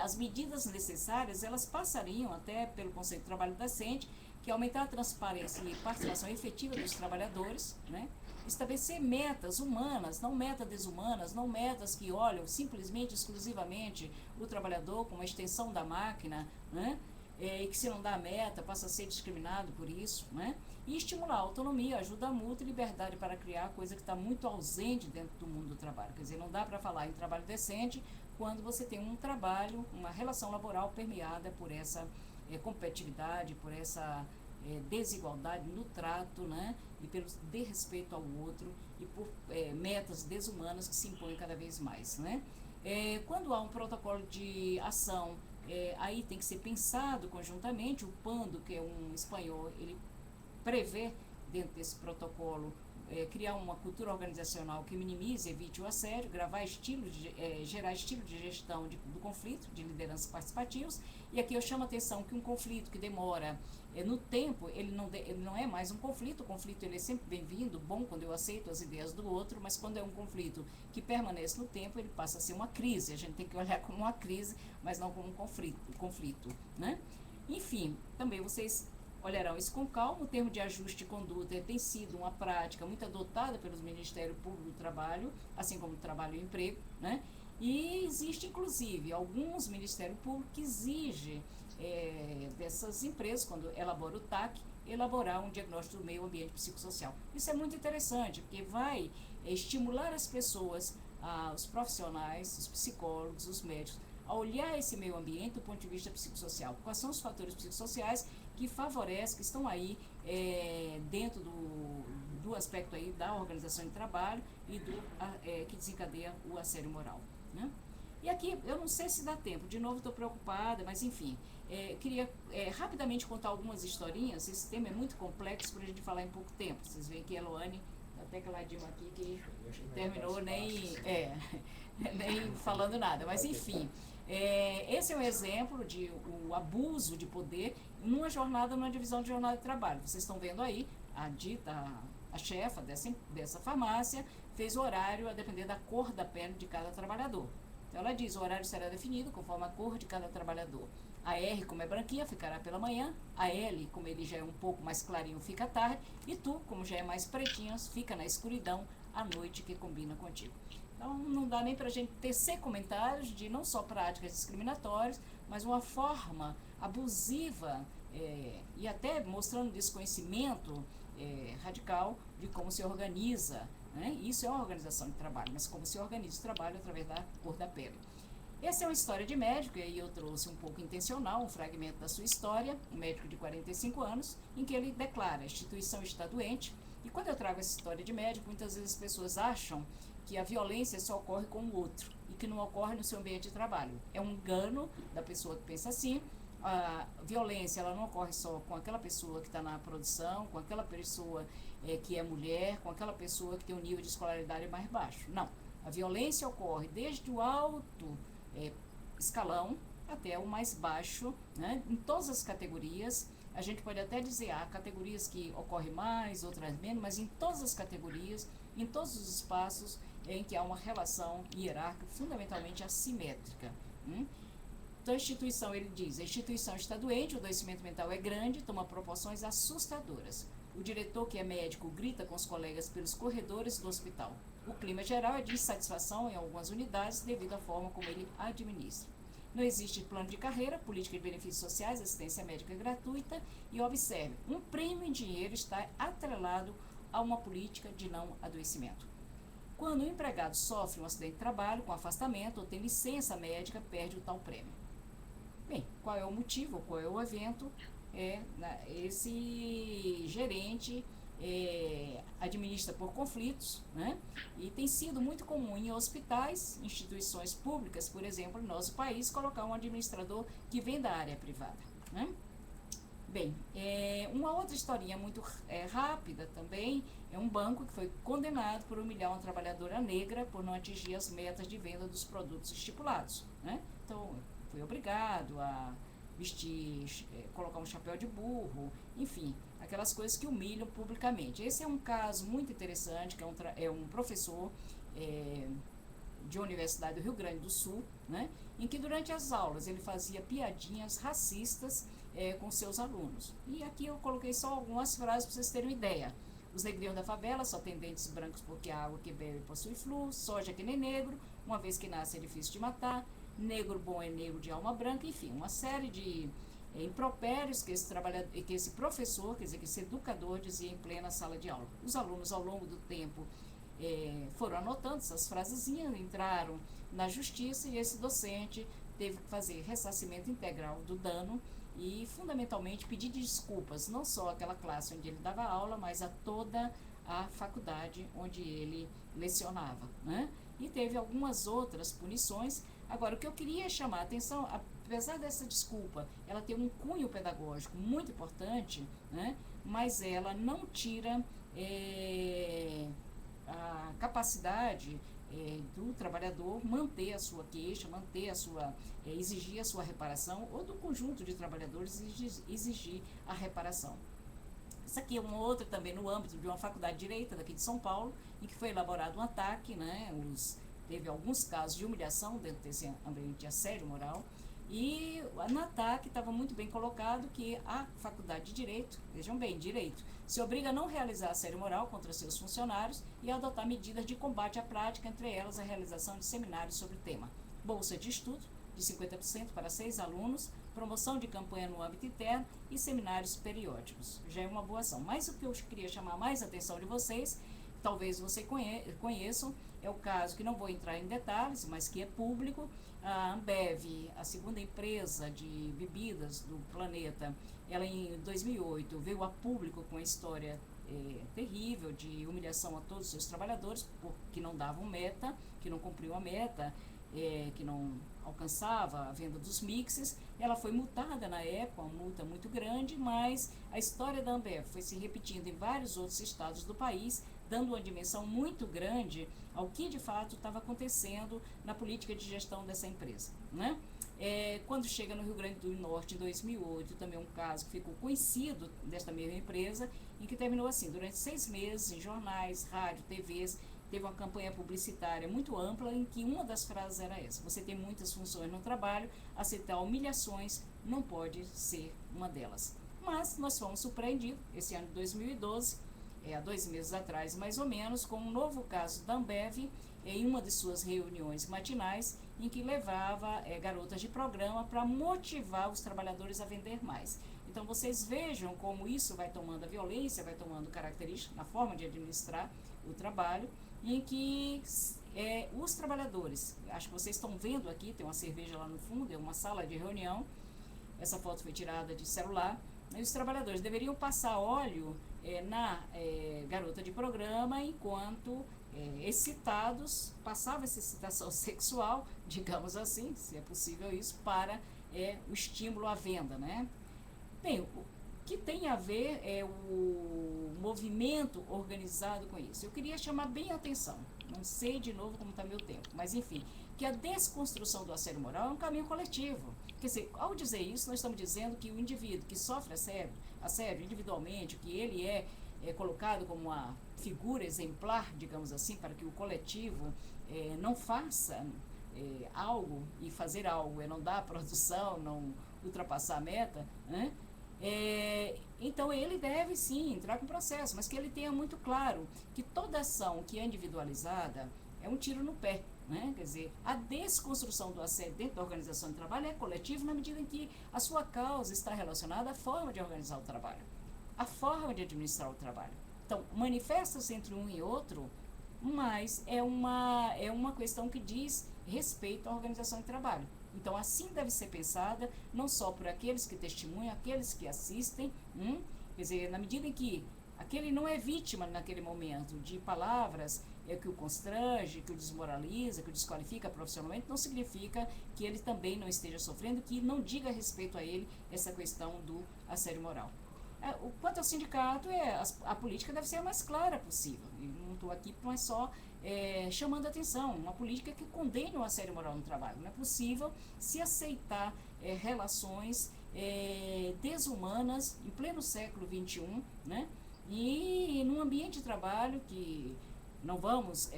A: as medidas necessárias, elas passariam até pelo conceito de trabalho decente, que é aumentar a transparência e participação efetiva dos trabalhadores, né? Estabelecer metas humanas, não metas desumanas, não metas que olham simplesmente, exclusivamente o trabalhador como uma extensão da máquina, né? E que se não dá a meta passa a ser discriminado por isso, né? E estimular a autonomia, ajuda mútua e liberdade para criar, coisa que está muito ausente dentro do mundo do trabalho. Quer dizer, não dá para falar em trabalho decente quando você tem um trabalho, uma relação laboral permeada por essa competitividade, por essa desigualdade no trato, né? E pelo desrespeito ao outro e por metas desumanas que se impõem cada vez mais, né? Quando há um protocolo de ação, aí tem que ser pensado conjuntamente. O PANDO, que é um espanhol, ele prevê dentro desse protocolo criar uma cultura organizacional que minimize e evite o assédio, gerar estilo de gestão do conflito, de lideranças participativos. E aqui eu chamo a atenção que um conflito que demora no tempo, ele não é mais um conflito. O conflito ele é sempre bem-vindo, bom quando eu aceito as ideias do outro, mas quando é um conflito que permanece no tempo, ele passa a ser uma crise. A gente tem que olhar como uma crise, mas não como um conflito, né? Enfim, também vocês olharão isso com calma. O termo de ajuste de conduta tem sido uma prática muito adotada pelos Ministérios Públicos do Trabalho, assim como o Trabalho e o Emprego, né? E existe, inclusive, alguns Ministérios Públicos que exigem dessas empresas, quando elabora o TAC, elaborar um diagnóstico do meio ambiente psicossocial. Isso é muito interessante, porque vai estimular as pessoas, os profissionais, os psicólogos, os médicos, a olhar esse meio ambiente do ponto de vista psicossocial. Quais são os fatores psicossociais que favorecem, que estão aí dentro do aspecto aí da organização de trabalho e que desencadeia o assédio moral, né? E aqui, eu não sei se dá tempo, de novo estou preocupada, mas enfim, queria rapidamente contar algumas historinhas. Esse tema é muito complexo para a gente falar em pouco tempo. Vocês veem que a Eloane, até aquela Dilma aqui que terminou nem falando nada, mas enfim. Esse é um exemplo de o abuso de poder numa divisão de jornada de trabalho. Vocês estão vendo aí, a chefa dessa farmácia fez o horário a depender da cor da pele de cada trabalhador. Então ela diz: o horário será definido conforme a cor de cada trabalhador. A R, como é branquinha, ficará pela manhã. A L, como ele já é um pouco mais clarinho, fica à tarde. E tu, como já é mais pretinho, fica na escuridão à noite, que combina contigo. Então não dá nem para a gente tecer comentários de não só práticas discriminatórias, mas uma forma abusiva e até mostrando desconhecimento radical de como se organiza, né? Isso é uma organização de trabalho, mas como se organiza o trabalho através da cor da pele. Essa é uma história de médico, e aí eu trouxe um pouco intencional, um fragmento da sua história, um médico de 45 anos, em que ele declara: a instituição está doente. E quando eu trago essa história de médico, muitas vezes as pessoas acham que a violência só ocorre com o outro e que não ocorre no seu ambiente de trabalho. É um engano da pessoa que pensa assim. A violência, ela não ocorre só com aquela pessoa que está na produção, com aquela pessoa que é mulher, com aquela pessoa que tem um nível de escolaridade mais baixo. Não. A violência ocorre desde o alto escalão até o mais baixo, né? Em todas as categorias. A gente pode até dizer, há categorias que ocorrem mais, outras menos, mas em todas as categorias, em todos os espaços em que há uma relação hierárquica fundamentalmente assimétrica. Então, a instituição, ele diz, a instituição está doente, o adoecimento mental é grande, toma proporções assustadoras. O diretor, que é médico, grita com os colegas pelos corredores do hospital. O clima geral é de insatisfação em algumas unidades devido à forma como ele administra. Não existe plano de carreira, política de benefícios sociais, assistência médica gratuita e, observe, um prêmio em dinheiro está atrelado a uma política de não adoecimento. Quando o empregado sofre um acidente de trabalho com afastamento ou tem licença médica, perde o tal prêmio. Bem, qual é o motivo, qual é o evento? Esse gerente administra por conflitos, né? E tem sido muito comum em hospitais, instituições públicas, por exemplo, no nosso país, colocar um administrador que vem da área privada, né? Bem, uma outra historinha muito rápida também, é um banco que foi condenado por humilhar uma trabalhadora negra por não atingir as metas de venda dos produtos estipulados, né? Então, foi obrigado a vestir, colocar um chapéu de burro, enfim, aquelas coisas que humilham publicamente. Esse é um caso muito interessante, que é um professor de Universidade do Rio Grande do Sul, né, em que durante as aulas ele fazia piadinhas racistas com seus alunos. E aqui eu coloquei só algumas frases para vocês terem uma ideia. Os negrinhos da favela só têm dentes brancos porque a água que bebe possui flúor, soja que nem negro, uma vez que nasce é difícil de matar, negro bom é negro de alma branca, enfim, uma série de impropérios que esse professor, quer dizer, que esse educador dizia em plena sala de aula. Os alunos, ao longo do tempo, foram anotando essas frasezinhas, entraram na justiça e esse docente teve que fazer ressarcimento integral do dano e, fundamentalmente, pedir desculpas, não só àquela classe onde ele dava aula, mas a toda a faculdade onde ele lecionava, né? E teve algumas outras punições. Agora, o que eu queria chamar a atenção, apesar dessa desculpa, ela tem um cunho pedagógico muito importante, né? Mas ela não tira a capacidade do trabalhador manter a sua queixa, exigir a sua reparação, ou do conjunto de trabalhadores exigir a reparação. Isso aqui é uma outra também no âmbito de uma faculdade de Direito daqui de São Paulo, em que foi elaborado um ataque, né? Teve alguns casos de humilhação dentro desse ambiente de assédio moral, e no ataque estava muito bem colocado que a faculdade de Direito, vejam bem, Direito, se obriga a não realizar assédio moral contra seus funcionários e a adotar medidas de combate à prática, entre elas a realização de seminários sobre o tema. Bolsa de estudo de 50% para 6 alunos, promoção de campanha no âmbito interno e seminários periódicos. Já é uma boa ação. Mas o que eu queria chamar mais a atenção de vocês, talvez vocês conheçam, é o caso que não vou entrar em detalhes, mas que é público. A Ambev, a segunda empresa de bebidas do planeta, ela em 2008 veio a público com a história terrível de humilhação a todos os seus trabalhadores, porque não davam meta, que não cumpriam a meta, que não alcançava a venda dos mixes. Ela foi multada na época, uma multa muito grande, mas a história da Ambev foi se repetindo em vários outros estados do país, dando uma dimensão muito grande ao que de fato estava acontecendo na política de gestão dessa empresa, né? Quando chega no Rio Grande do Norte, em 2008, também um caso que ficou conhecido desta mesma empresa, em que terminou assim: durante 6 meses, em jornais, rádio, TVs, teve uma campanha publicitária muito ampla, em que uma das frases era essa: você tem muitas funções no trabalho, aceitar humilhações não pode ser uma delas. Mas nós fomos surpreendidos, esse ano de 2012, há 2 meses atrás mais ou menos, com um novo caso da Ambev, em uma de suas reuniões matinais, em que levava garotas de programa para motivar os trabalhadores a vender mais. Então, vocês vejam como isso vai tomando a violência, vai tomando características na forma de administrar o trabalho, em que os trabalhadores, acho que vocês estão vendo aqui, tem uma cerveja lá no fundo, é uma sala de reunião, essa foto foi tirada de celular, e os trabalhadores deveriam passar óleo na garota de programa, enquanto excitados, passava essa excitação sexual, digamos assim, se é possível isso, para o estímulo à venda, né? Bem, o que tem a ver é o movimento organizado com isso. Eu queria chamar bem a atenção, não sei de novo como está meu tempo, mas enfim, que a desconstrução do assédio moral é um caminho coletivo. Quer dizer, ao dizer isso, nós estamos dizendo que o indivíduo que sofre assédio individualmente, que ele é colocado como uma figura exemplar, digamos assim, para que o coletivo não faça algo, e fazer algo é não dar a produção, não ultrapassar a meta, né? Então ele deve sim entrar com processo, mas que ele tenha muito claro que toda ação que é individualizada é um tiro no pé, né? Quer dizer, a desconstrução do assédio dentro da organização de trabalho é coletiva na medida em que a sua causa está relacionada à forma de organizar o trabalho, à forma de administrar o trabalho. Então, manifesta-se entre um e outro, mas é uma questão que diz respeito à organização de trabalho. Então, assim deve ser pensada, não só por aqueles que testemunham, aqueles que assistem, quer dizer, na medida em que aquele não é vítima naquele momento de palavras que o constrange, que o desmoraliza, que o desqualifica profissionalmente, não significa que ele também não esteja sofrendo, que não diga respeito a ele essa questão do assédio moral. Quanto ao sindicato, a política deve ser a mais clara possível. Eu não estou aqui, mas só chamando a atenção, uma política que condene o assédio moral no trabalho. Não é possível se aceitar relações desumanas em pleno século XXI, né? E num ambiente de trabalho que não vamos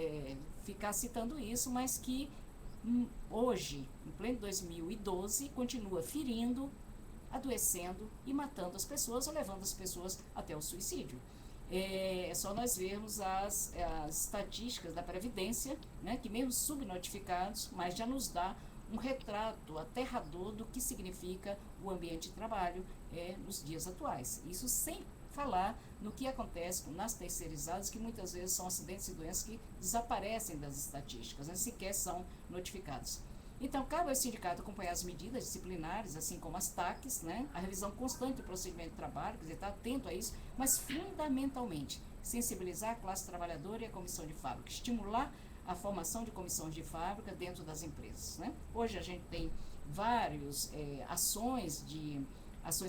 A: ficar citando isso, mas que hoje, em pleno 2012, continua ferindo, adoecendo e matando as pessoas, ou levando as pessoas até o suicídio. É só nós vermos as estatísticas da Previdência, né, que mesmo subnotificados, mas já nos dá um retrato aterrador do que significa o ambiente de trabalho nos dias atuais. Isso sem falar no que acontece nas terceirizadas, que muitas vezes são acidentes e doenças que desaparecem das estatísticas, né, sequer são notificados. Então, cabe ao sindicato acompanhar as medidas disciplinares, assim como as TACs, né, a revisão constante do procedimento de trabalho, quer dizer, estar atento a isso, mas fundamentalmente sensibilizar a classe trabalhadora e a comissão de fábrica, estimular a formação de comissões de fábrica dentro das empresas, né? Hoje a gente tem várias ações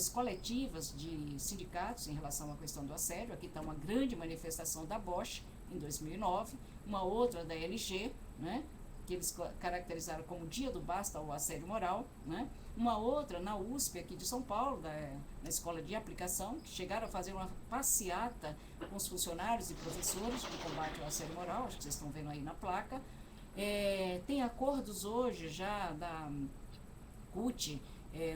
A: coletivas de sindicatos em relação à questão do assédio. Aqui está uma grande manifestação da Bosch em 2009, uma outra da LG, né, que eles caracterizaram como Dia do Basta ao Assédio Moral, né? Uma outra na USP aqui de São Paulo, na Escola de Aplicação, que chegaram a fazer uma passeata com os funcionários e professores de combate ao assédio moral, acho que vocês estão vendo aí na placa. Tem acordos hoje já da CUT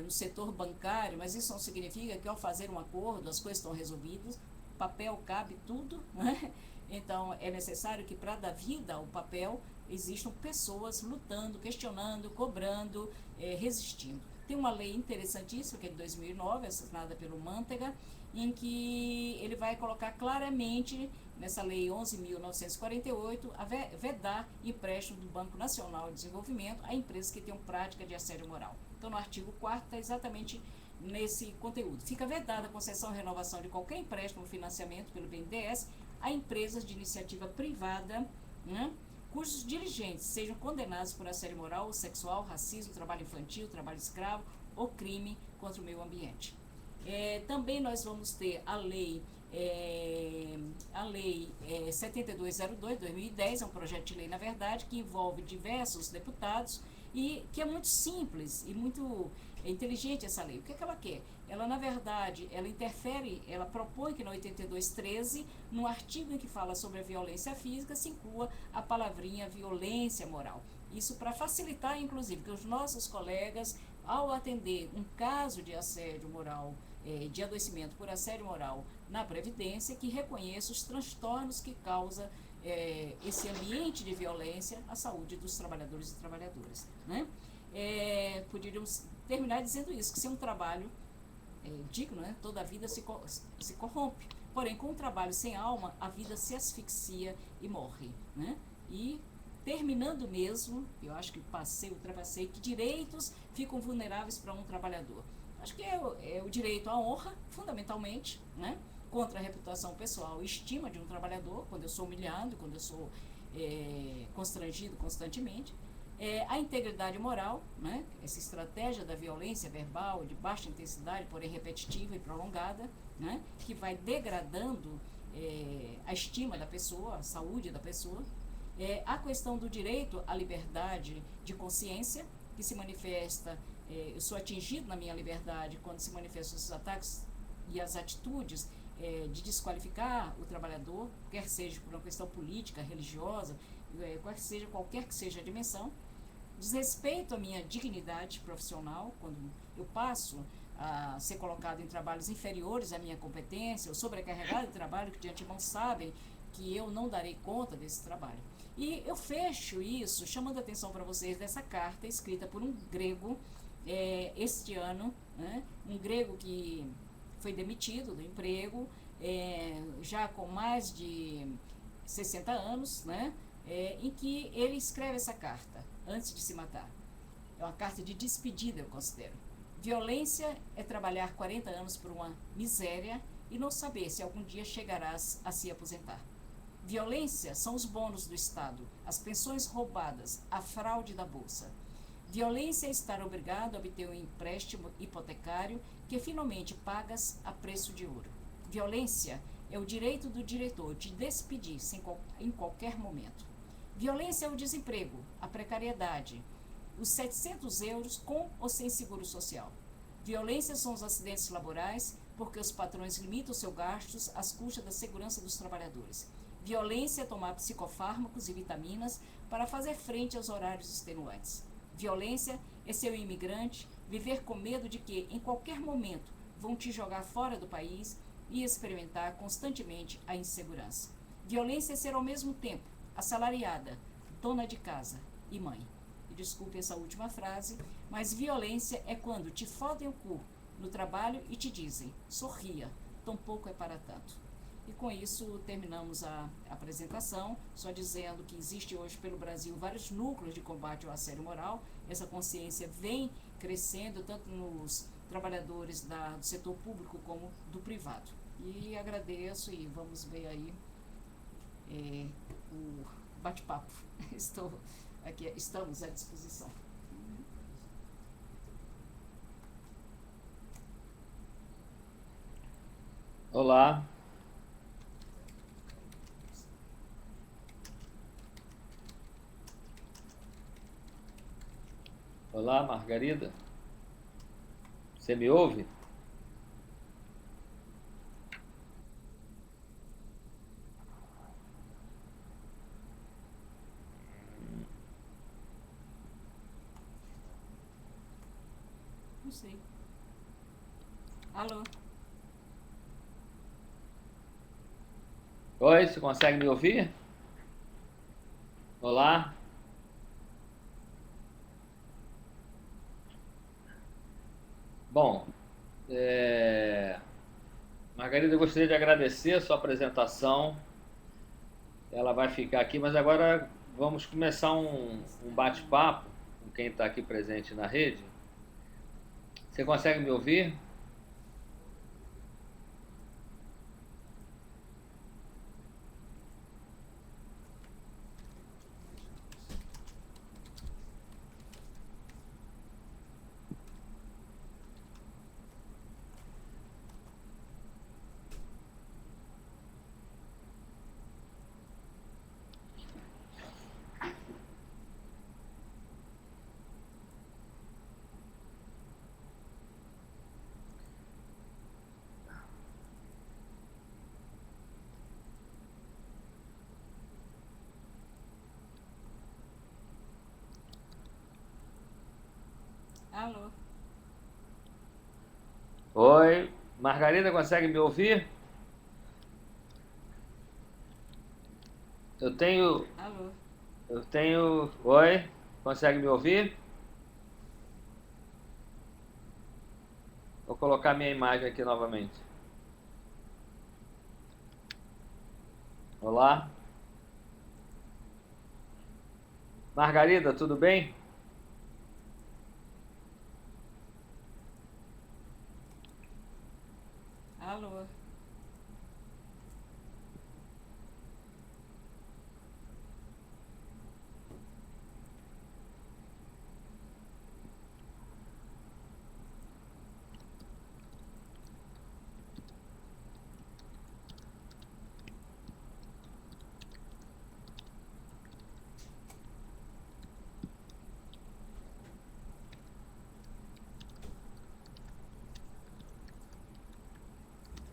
A: no setor bancário, mas isso não significa que ao fazer um acordo as coisas estão resolvidas, papel cabe tudo, né? Então é necessário que para dar vida ao papel existam pessoas lutando, questionando, cobrando, resistindo. Tem uma lei interessantíssima, que é de 2009, assinada pelo Mantega, em que ele vai colocar claramente, nessa lei 11.948, a vedar empréstimo do Banco Nacional de Desenvolvimento a empresas que tenham prática de assédio moral. Então, no artigo 4º, está exatamente nesse conteúdo. Fica vedada a concessão e renovação de qualquer empréstimo ou financiamento pelo BNDES a empresas de iniciativa privada, né, cujos dirigentes sejam condenados por assédio moral ou sexual, racismo, trabalho infantil, trabalho escravo ou crime contra o meio ambiente. Também nós vamos ter a lei 7202/2010, é um projeto de lei, na verdade, que envolve diversos deputados e que é muito simples e muito inteligente essa lei. O que ela quer? Ela, na verdade, ela propõe que na 8213, no artigo em que fala sobre a violência física, se inclua a palavrinha violência moral. Isso para facilitar, inclusive, que os nossos colegas, ao atender um caso de assédio moral, de adoecimento por assédio moral na Previdência, que reconheça os transtornos que causa esse ambiente de violência à saúde dos trabalhadores e trabalhadoras, né? Poderíamos terminar dizendo isso, que se é um trabalho digno, né? Toda a vida se corrompe. Porém, com o trabalho sem alma, a vida se asfixia e morre, né? E terminando mesmo, eu acho que ultrapassei, que direitos ficam vulneráveis para um trabalhador. Acho que é o direito à honra, fundamentalmente, né? Contra a reputação pessoal e estima de um trabalhador, quando eu sou humilhado, quando eu sou constrangido constantemente. A integridade moral, né? Essa estratégia da violência verbal de baixa intensidade, porém repetitiva e prolongada, né? Que vai degradando a estima da pessoa, a saúde da pessoa. A questão do direito à liberdade de consciência, que se manifesta, eu sou atingido na minha liberdade quando se manifestam os ataques e as atitudes de desqualificar o trabalhador, quer seja por uma questão política, religiosa, qualquer que seja a dimensão. Desrespeito à minha dignidade profissional, quando eu passo a ser colocado em trabalhos inferiores à minha competência, ou sobrecarregado de trabalho, que de antemão sabem que eu não darei conta desse trabalho. E eu fecho isso chamando a atenção para vocês dessa carta escrita por um grego este ano, né? Um grego que foi demitido do emprego, já com mais de 60 anos, né? Em que ele escreve essa carta antes de se matar. É uma carta de despedida, eu considero. Violência é trabalhar 40 anos por uma miséria e não saber se algum dia chegarás a se aposentar. Violência são os bônus do Estado, as pensões roubadas, a fraude da Bolsa. Violência é estar obrigado a obter um empréstimo hipotecário que finalmente pagas a preço de ouro. Violência é o direito do diretor de despedir em qualquer momento. Violência é o desemprego, a precariedade, os 700 euros com ou sem seguro social. Violência são os acidentes laborais, porque os patrões limitam seus gastos às custas da segurança dos trabalhadores. Violência é tomar psicofármacos e vitaminas para fazer frente aos horários extenuantes. Violência é ser um imigrante, viver com medo de que, em qualquer momento, vão te jogar fora do país e experimentar constantemente a insegurança. Violência é ser, ao mesmo tempo, assalariada, dona de casa e mãe. E desculpe essa última frase, mas violência é quando te fodem o cu no trabalho e te dizem, sorria, tão pouco é para tanto. E com isso terminamos a apresentação, só dizendo que existe hoje pelo Brasil vários núcleos de combate ao assédio moral. Essa consciência vem crescendo tanto nos trabalhadores do setor público como do privado. E agradeço e vamos ver aí o bate-papo. Estamos à disposição.
C: Olá. Olá, Margarida. Você me ouve?
A: Não sei. Alô?
C: Oi, você consegue me ouvir? Olá? Bom, Margarida, eu gostaria de agradecer a sua apresentação. Ela vai ficar aqui, mas agora vamos começar um bate-papo com quem está aqui presente na rede. Você consegue me ouvir?
A: Alô?
C: Oi, Margarida, consegue me ouvir?
A: Alô?
C: Oi, consegue me ouvir? Vou colocar minha imagem aqui novamente. Olá. Margarida, tudo bem?
A: Alô?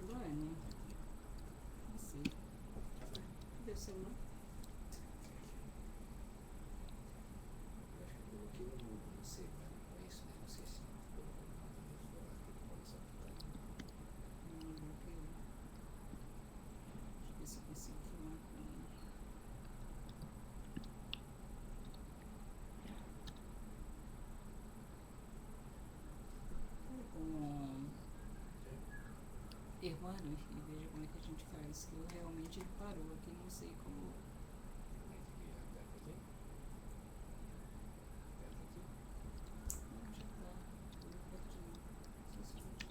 A: Luane? Não sei. Cadê o celular? Bloqueou. Deixa eu ver se eu consigo falar com ele. Fala com o Irmano e veja como é que a gente faz. Que eu realmente ele parou aqui, não sei como. Não, já tá. Tudo pertinho. Só um segundinho.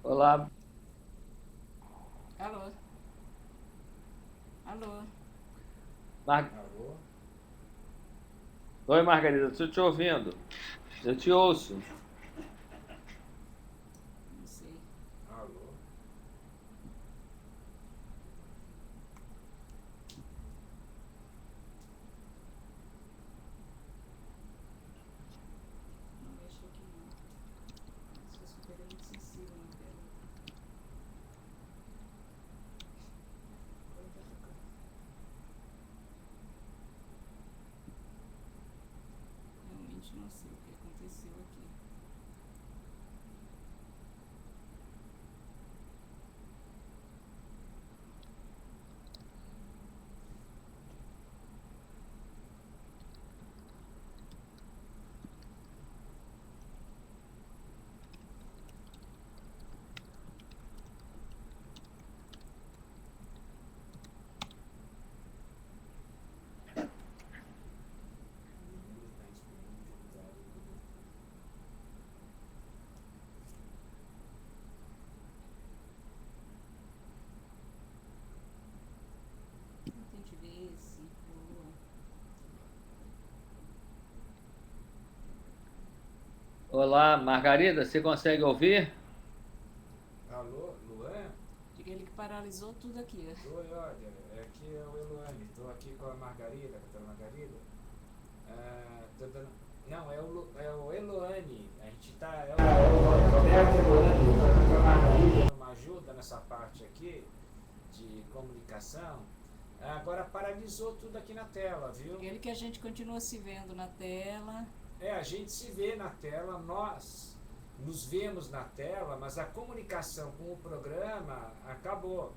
C: Olá.
A: Alô? Alô?
C: Oi, Margarida, estou te ouvindo. Eu te ouço.
A: Não sei. Não mexe aqui não. Se fosse pega muito sensível na tela. Agora tá tocando. Realmente não sei o que aconteceu aqui. Tente ver se boa.
C: Olá, Margarida, você consegue ouvir?
D: Alô, Luan?
A: Diga ele que paralisou tudo aqui.
D: Oi, olha, aqui é o Eloane, estou aqui com a Margarida, com a doutora Margarida. Tô dando... Não, é o Eloane, a gente tá... É o Roberto Eloane, com a Margarida. Uma ajuda nessa parte aqui de comunicação. Agora paralisou tudo aqui na tela, viu?
A: Diga ele que a gente continua se vendo na tela.
D: A gente se vê na tela, nós nos vemos na tela, mas a comunicação com o programa acabou.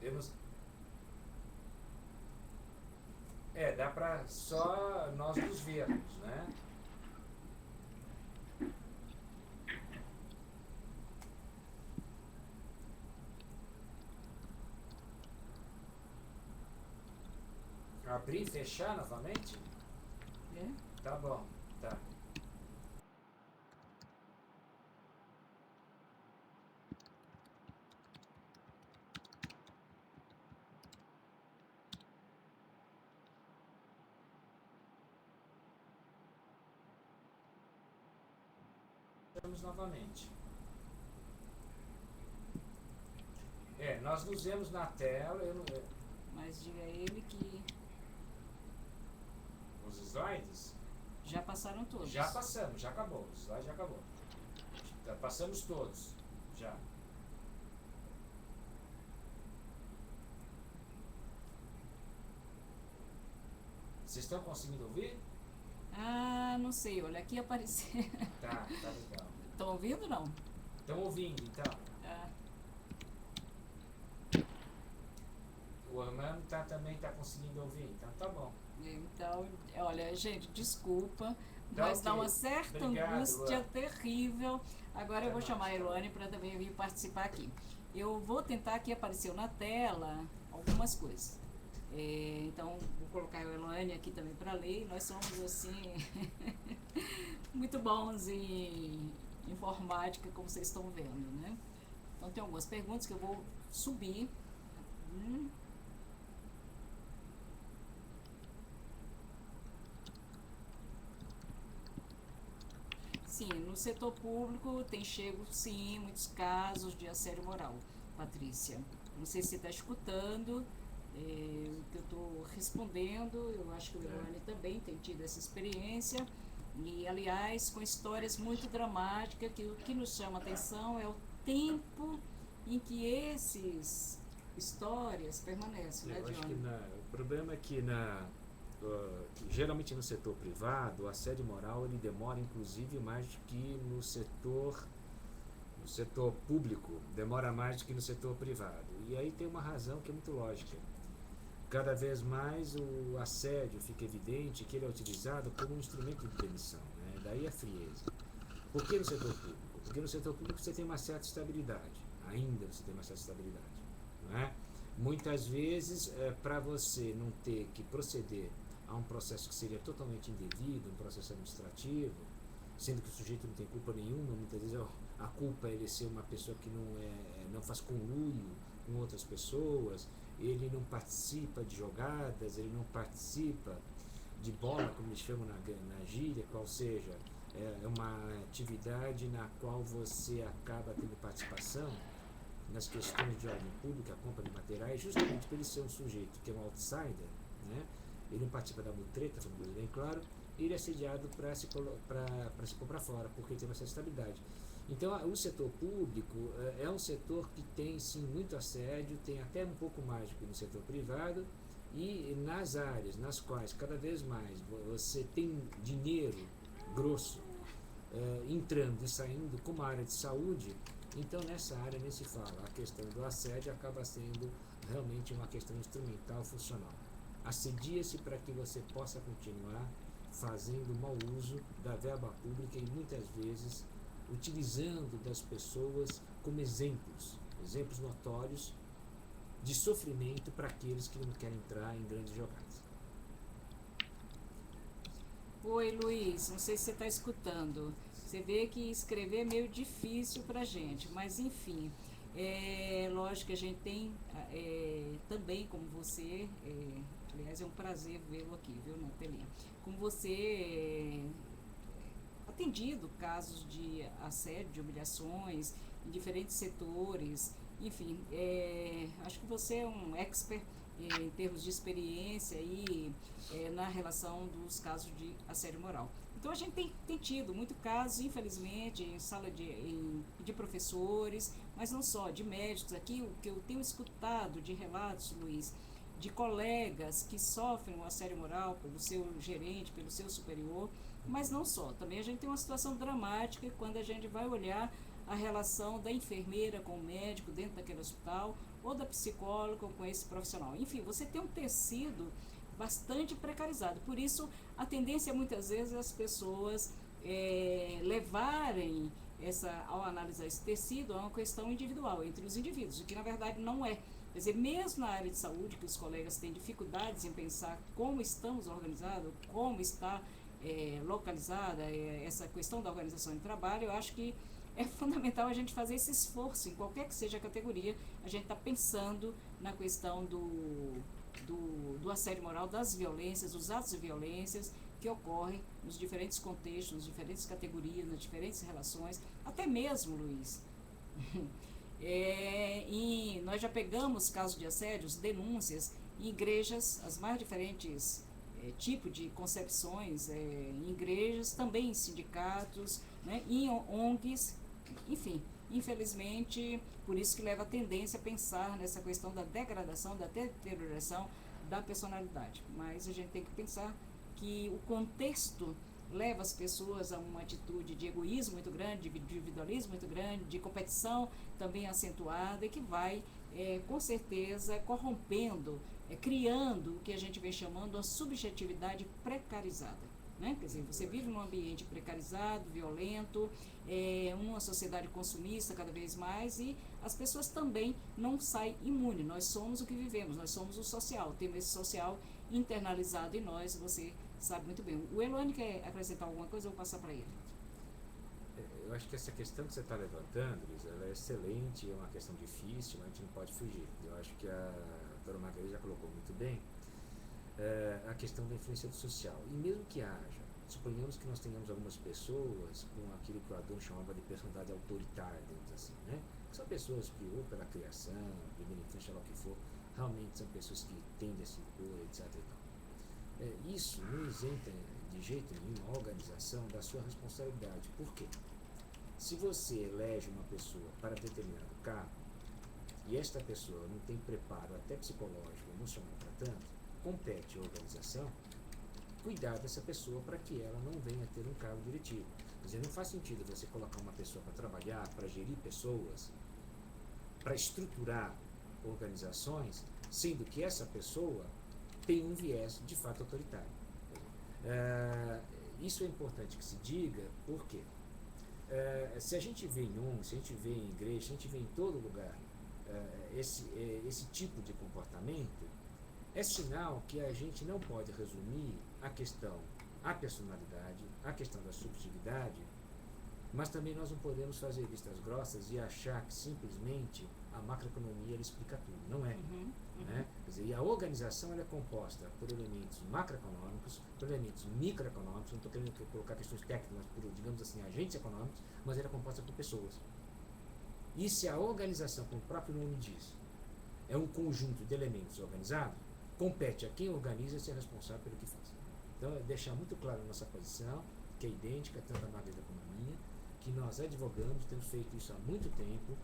D: Eu não... dá pra só nós nos vermos, né? Abrir e fechar novamente?
A: É?
D: Tá bom, tá. Vamos novamente. Nós nos vemos na tela.
A: Mas diga a ele que
D: Os slides?
A: já passaram todos.
D: Já passamos, já acabou. O slide já acabou. Já passamos todos. Já. Vocês estão conseguindo ouvir?
A: Ah, não sei, olha, aqui apareceu.
D: Tá legal.
A: Estão ouvindo ou não?
D: Estão ouvindo, então.
A: Ah,
D: O Armando também tá conseguindo ouvir, então tá bom.
A: então, olha, gente, desculpa,
D: Tá
A: mas dá
D: ok.
A: uma certa
D: Obrigado,
A: angústia
D: Luana.
A: terrível. Agora eu
D: Até
A: vou chamar a
D: mais, tá.
A: Eloane para também vir participar aqui. Eu vou tentar aqui, apareceu na tela algumas coisas. Então, vou colocar a Eloane aqui também para ler. Nós somos, assim, muito bons em informática, como vocês estão vendo, né? Então, tem algumas perguntas que eu vou subir. Sim, no setor público tem chego, sim, muitos casos de assédio moral, Patrícia. Não sei se você está escutando o que eu estou respondendo, eu acho que o Eloane também tem tido essa experiência. E, aliás, com histórias muito dramáticas, que o que nos chama a atenção é o tempo em que essas histórias permanecem, né,
D: Eu acho que
A: Johnny?
D: o problema é que que geralmente no setor privado, o assédio moral ele demora inclusive mais do que no setor público, demora mais do que no setor privado. E aí tem uma razão que é muito lógica. Cada vez mais o assédio fica evidente que ele é utilizado como um instrumento de demissão, né? Daí a frieza. Por que no setor público? Porque no setor público você tem uma certa estabilidade, ainda você tem uma certa estabilidade, não é? Muitas vezes, para você não ter que proceder a um processo que seria totalmente indevido, um processo administrativo, sendo que o sujeito não tem culpa nenhuma, muitas vezes a culpa é ele ser uma pessoa que não faz conluio com outras pessoas, ele não participa de jogadas, ele não participa de bola, como eles chamam na gíria, qual seja, é uma atividade na qual você acaba tendo participação nas questões de ordem pública, a compra de materiais, justamente por ele ser um sujeito que é um outsider, né? Ele não participa da mutreta, falando bem claro, ele é assediado para se pôr para fora, porque ele tem uma certa estabilidade. Então, o setor público é um setor que tem, sim, muito assédio, tem até um pouco mais do que no setor privado, e nas áreas nas quais cada vez mais você tem dinheiro grosso entrando e saindo, como a área de saúde, então nessa área nem se fala. A questão do assédio acaba sendo realmente uma questão instrumental, funcional. Assedia-se para que você possa continuar fazendo mau uso da verba pública e muitas vezes utilizando das pessoas como exemplos notórios de sofrimento para aqueles que não querem entrar em grandes jogadas.
A: Oi, Luiz, não sei se você está escutando. Você vê que escrever é meio difícil para a gente, mas enfim, lógico que a gente tem também, como você, aliás, é um prazer vê-lo aqui, viu, na telinha, como você atendido casos de assédio, de humilhações em diferentes setores, enfim, acho que você é um expert em termos de experiência e na relação dos casos de assédio moral. Então a gente tem tido muito casos, infelizmente, em sala de professores, mas não só, de médicos. Aqui o que eu tenho escutado de relatos, Luiz, de colegas que sofrem um assédio moral pelo seu gerente, pelo seu superior, mas não só. Também a gente tem uma situação dramática quando a gente vai olhar a relação da enfermeira com o médico dentro daquele hospital, ou da psicóloga com esse profissional. Enfim, você tem um tecido bastante precarizado. Por isso, a tendência muitas vezes é as pessoas levarem ao analisar esse tecido, a uma questão individual, entre os indivíduos, o que na verdade não é. Quer dizer, mesmo na área de saúde, que os colegas têm dificuldades em pensar como estamos organizados, como está localizada essa questão da organização de trabalho, eu acho que é fundamental a gente fazer esse esforço, em qualquer que seja a categoria, a gente está pensando na questão do assédio moral, das violências, dos atos de violências que ocorrem nos diferentes contextos, nas diferentes categorias, nas diferentes relações, até mesmo, Luiz, e nós já pegamos casos de assédios, denúncias em igrejas, as mais diferentes tipos de concepções, em igrejas, também em sindicatos, né, em ONGs, enfim, infelizmente, por isso que leva a tendência a pensar nessa questão da degradação, da deterioração da personalidade. Mas a gente tem que pensar que o contexto leva as pessoas a uma atitude de egoísmo muito grande, de individualismo muito grande, de competição também acentuada e que vai, com certeza, corrompendo, criando o que a gente vem chamando a subjetividade precarizada. Né? Quer dizer, você vive num ambiente precarizado, violento, uma sociedade consumista cada vez mais, e as pessoas também não saem imunes. Nós somos o que vivemos, nós somos o social, temos esse social internalizado em nós, você sabe muito bem. O Eloane quer acrescentar alguma coisa? Eu vou passar para ele.
D: Eu acho que essa questão que você está levantando, Luiz, ela é excelente, é uma questão difícil, mas a gente não pode fugir. Eu acho que a doutora Margarida já colocou muito bem a questão da influência do social. E mesmo que haja, suponhamos que nós tenhamos algumas pessoas com aquilo que o Adorno chamava de personalidade autoritária, digamos assim, né? Que são pessoas que, ou pela criação, primeira infância, lá o que for, realmente são pessoas que tendem a se impor, etc. E tal. Isso não isenta de jeito nenhum a organização da sua responsabilidade. Por quê? Se você elege uma pessoa para determinado cargo e esta pessoa não tem preparo até psicológico, emocional para tanto, compete à organização cuidar dessa pessoa para que ela não venha a ter um cargo diretivo. Quer dizer, não faz sentido você colocar uma pessoa para trabalhar, para gerir pessoas, para estruturar organizações, sendo que essa pessoa tem um viés de fato autoritário. Isso é importante que se diga, porque se a gente vê em ONG, se a gente vê em igreja, se a gente vê em todo lugar esse tipo de comportamento, é sinal que a gente não pode resumir a questão à personalidade, a questão da subjetividade, mas também nós não podemos fazer vistas grossas e achar que simplesmente a macroeconomia ela explica tudo. Não é. Né? Quer dizer, e a organização ela é composta por elementos macroeconômicos, por elementos microeconômicos, não estou querendo colocar questões técnicas, por, digamos assim, agentes econômicos, mas ela é composta por pessoas. E se a organização, como o próprio nome diz, é um conjunto de elementos organizados, compete a quem organiza ser responsável pelo que faz. Então, é deixar muito claro a nossa posição, que é idêntica, tanto a Margarida como a minha, que nós advogamos, temos feito isso há muito tempo,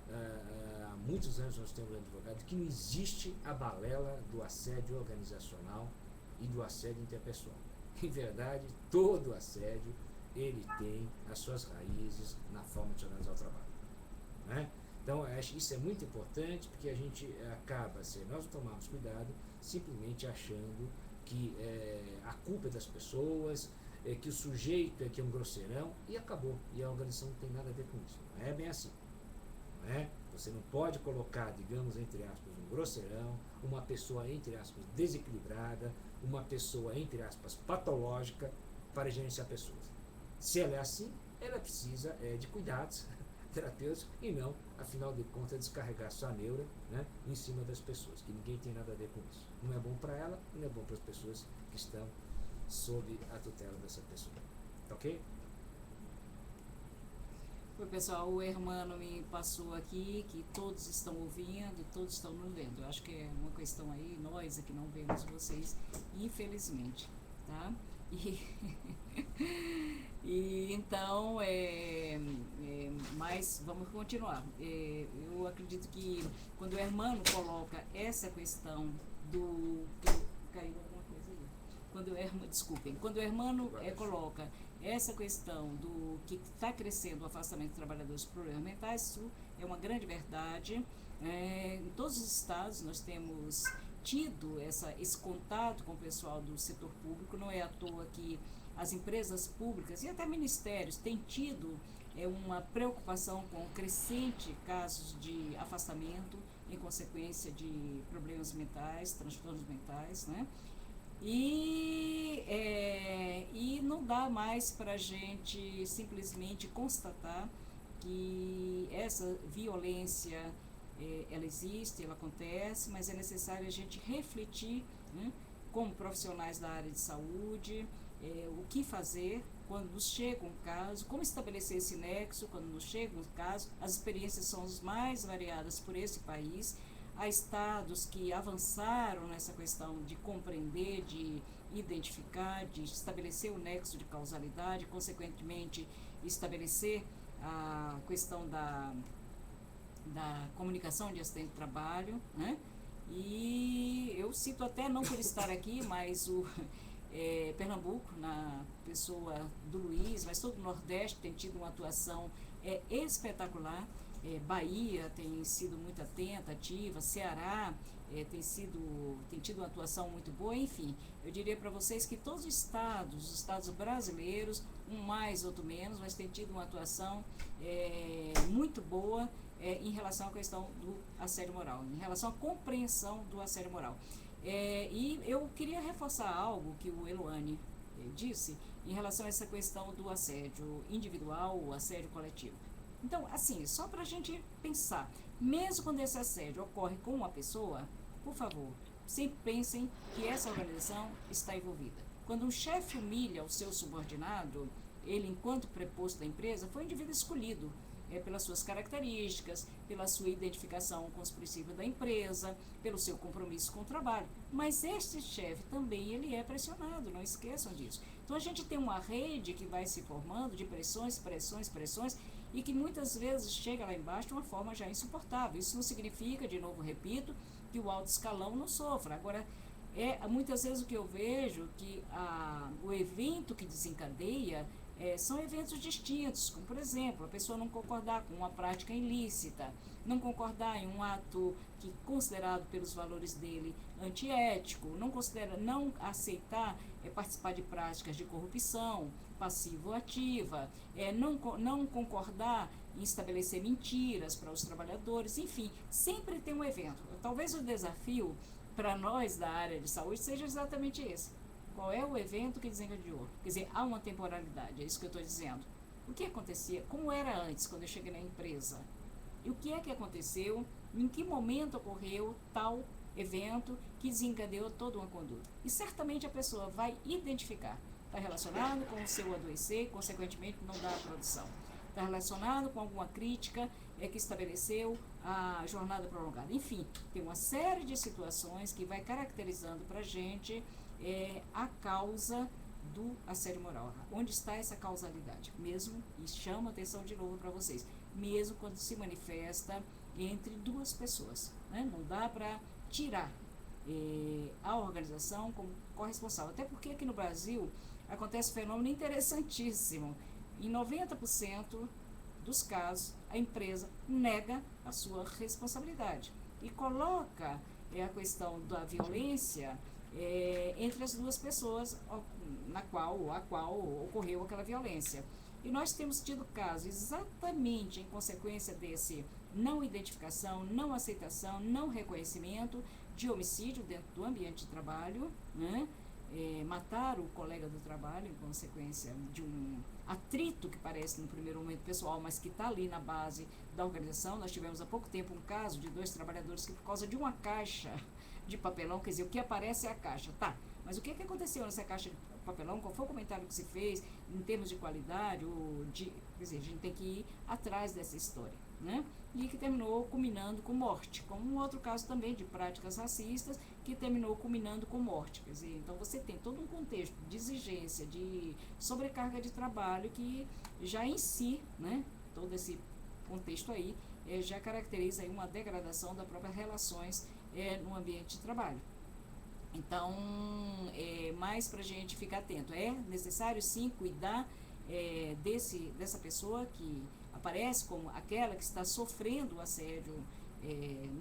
D: há muitos anos nós temos advogado, que não existe a balela do assédio organizacional e do assédio interpessoal. Em verdade, todo assédio, ele tem as suas raízes na forma de organizar o trabalho. Né? Então, acho que isso é muito importante, porque a gente acaba, se nós não tomarmos cuidado, simplesmente achando que a culpa é das pessoas, que o sujeito é que é um grosseirão, e acabou. E a organização não tem nada a ver com isso. Não é bem assim. Não é? Você não pode colocar, digamos, entre aspas, um grosseirão, uma pessoa, entre aspas, desequilibrada, uma pessoa, entre aspas, patológica, para gerenciar pessoas. Se ela é assim, ela precisa de cuidados terapêuticos e não, afinal de contas, descarregar sua neura, né, em cima das pessoas, que ninguém tem nada a ver com isso. Não é bom para ela e não é bom para as pessoas que estão sob a tutela dessa pessoa. Tá ok?
A: Oi, pessoal, o Hermano me passou aqui que todos estão ouvindo, todos estão nos vendo. Eu acho que é uma questão aí, nós aqui não vemos vocês, infelizmente, tá? E então, mas vamos continuar. Eu acredito que quando o Hermano coloca essa questão caiu alguma coisa aí. Quando o Hermano coloca essa questão do que está crescendo o afastamento de trabalhadores por problemas mentais, isso é uma grande verdade. Em todos os estados nós temos tido esse contato com o pessoal do setor público, não é à toa que as empresas públicas e até ministérios têm tido uma preocupação com crescente casos de afastamento em consequência de problemas mentais, transtornos mentais, né? E não dá mais para a gente simplesmente constatar que essa violência ela existe, ela acontece, mas é necessário a gente refletir, né, como profissionais da área de saúde, o que fazer quando nos chega um caso, como estabelecer esse nexo quando nos chega um caso. As experiências são as mais variadas por esse país. Há estados que avançaram nessa questão de compreender, de identificar, de estabelecer o nexo de causalidade, consequentemente estabelecer a questão da comunicação de acidente de trabalho, né? E eu cito até, não por estar aqui, mas Pernambuco, na pessoa do Luiz, mas todo o Nordeste tem tido uma atuação espetacular. Bahia tem sido muito atenta, ativa, Ceará tem tido uma atuação muito boa, enfim, eu diria para vocês que todos os estados brasileiros, um mais, outro menos, mas tem tido uma atuação muito boa em relação à questão do assédio moral, em relação à compreensão do assédio moral. E eu queria reforçar algo que o Eloane disse em relação a essa questão do assédio individual, o assédio coletivo. Então, assim, só para a gente pensar, mesmo quando esse assédio ocorre com uma pessoa, por favor, sempre pensem que essa organização está envolvida. Quando um chefe humilha o seu subordinado, ele, enquanto preposto da empresa, foi um indivíduo escolhido pelas suas características, pela sua identificação com os princípios da empresa, pelo seu compromisso com o trabalho. Mas este chefe também ele é pressionado, não esqueçam disso. Então a gente tem uma rede que vai se formando de pressões, e que muitas vezes chega lá embaixo de uma forma já insuportável. Isso não significa, de novo repito, que o alto escalão não sofra. Agora, muitas vezes o que eu vejo que o evento que desencadeia são eventos distintos, como por exemplo, a pessoa não concordar com uma prática ilícita, não concordar em um ato que considerado pelos valores dele antiético, não aceitar participar de práticas de corrupção passivo-ativa, não concordar em estabelecer mentiras para os trabalhadores, enfim, sempre tem um evento. Talvez o desafio para nós da área de saúde seja exatamente esse. Qual é o evento que desencadeou? Quer dizer, há uma temporalidade, é isso que eu estou dizendo. O que acontecia? Como era antes, quando eu cheguei na empresa? E o que é que aconteceu? Em que momento ocorreu tal evento que desencadeou toda uma conduta? E certamente a pessoa vai identificar. Está relacionado com o seu adoecer, consequentemente não dá a produção. Está relacionado com alguma crítica que estabeleceu a jornada prolongada. Enfim, tem uma série de situações que vai caracterizando para a gente a causa do assédio moral. Onde está essa causalidade? Mesmo, e chamo a atenção de novo para vocês, mesmo quando se manifesta entre duas pessoas. Né? Não dá para tirar a organização como corresponsável. Até porque aqui no Brasil acontece um fenômeno interessantíssimo. Em 90% dos casos, a empresa nega a sua responsabilidade e coloca a questão da violência entre as duas pessoas a qual ocorreu aquela violência. E nós temos tido casos exatamente em consequência desse não identificação, não aceitação, não reconhecimento de homicídio dentro do ambiente de trabalho, né? Matar o colega do trabalho em consequência de um atrito que parece no primeiro momento pessoal, mas que está ali na base da organização. Nós tivemos há pouco tempo um caso de 2 trabalhadores que, por causa de uma caixa de papelão, quer dizer, o que aparece é a caixa, tá, mas o que aconteceu nessa caixa de papelão, qual foi o comentário que se fez em termos de qualidade, quer dizer, a gente tem que ir atrás dessa história, né? E que terminou culminando com morte, como um outro caso também de práticas racistas que terminou culminando com morte. Quer dizer, então você tem todo um contexto de exigência, de sobrecarga de trabalho que já em si, né, todo esse contexto aí já caracteriza aí uma degradação das próprias relações no ambiente de trabalho. Então, mais para a gente ficar atento, é necessário sim cuidar dessa pessoa que aparece como aquela que está sofrendo o assédio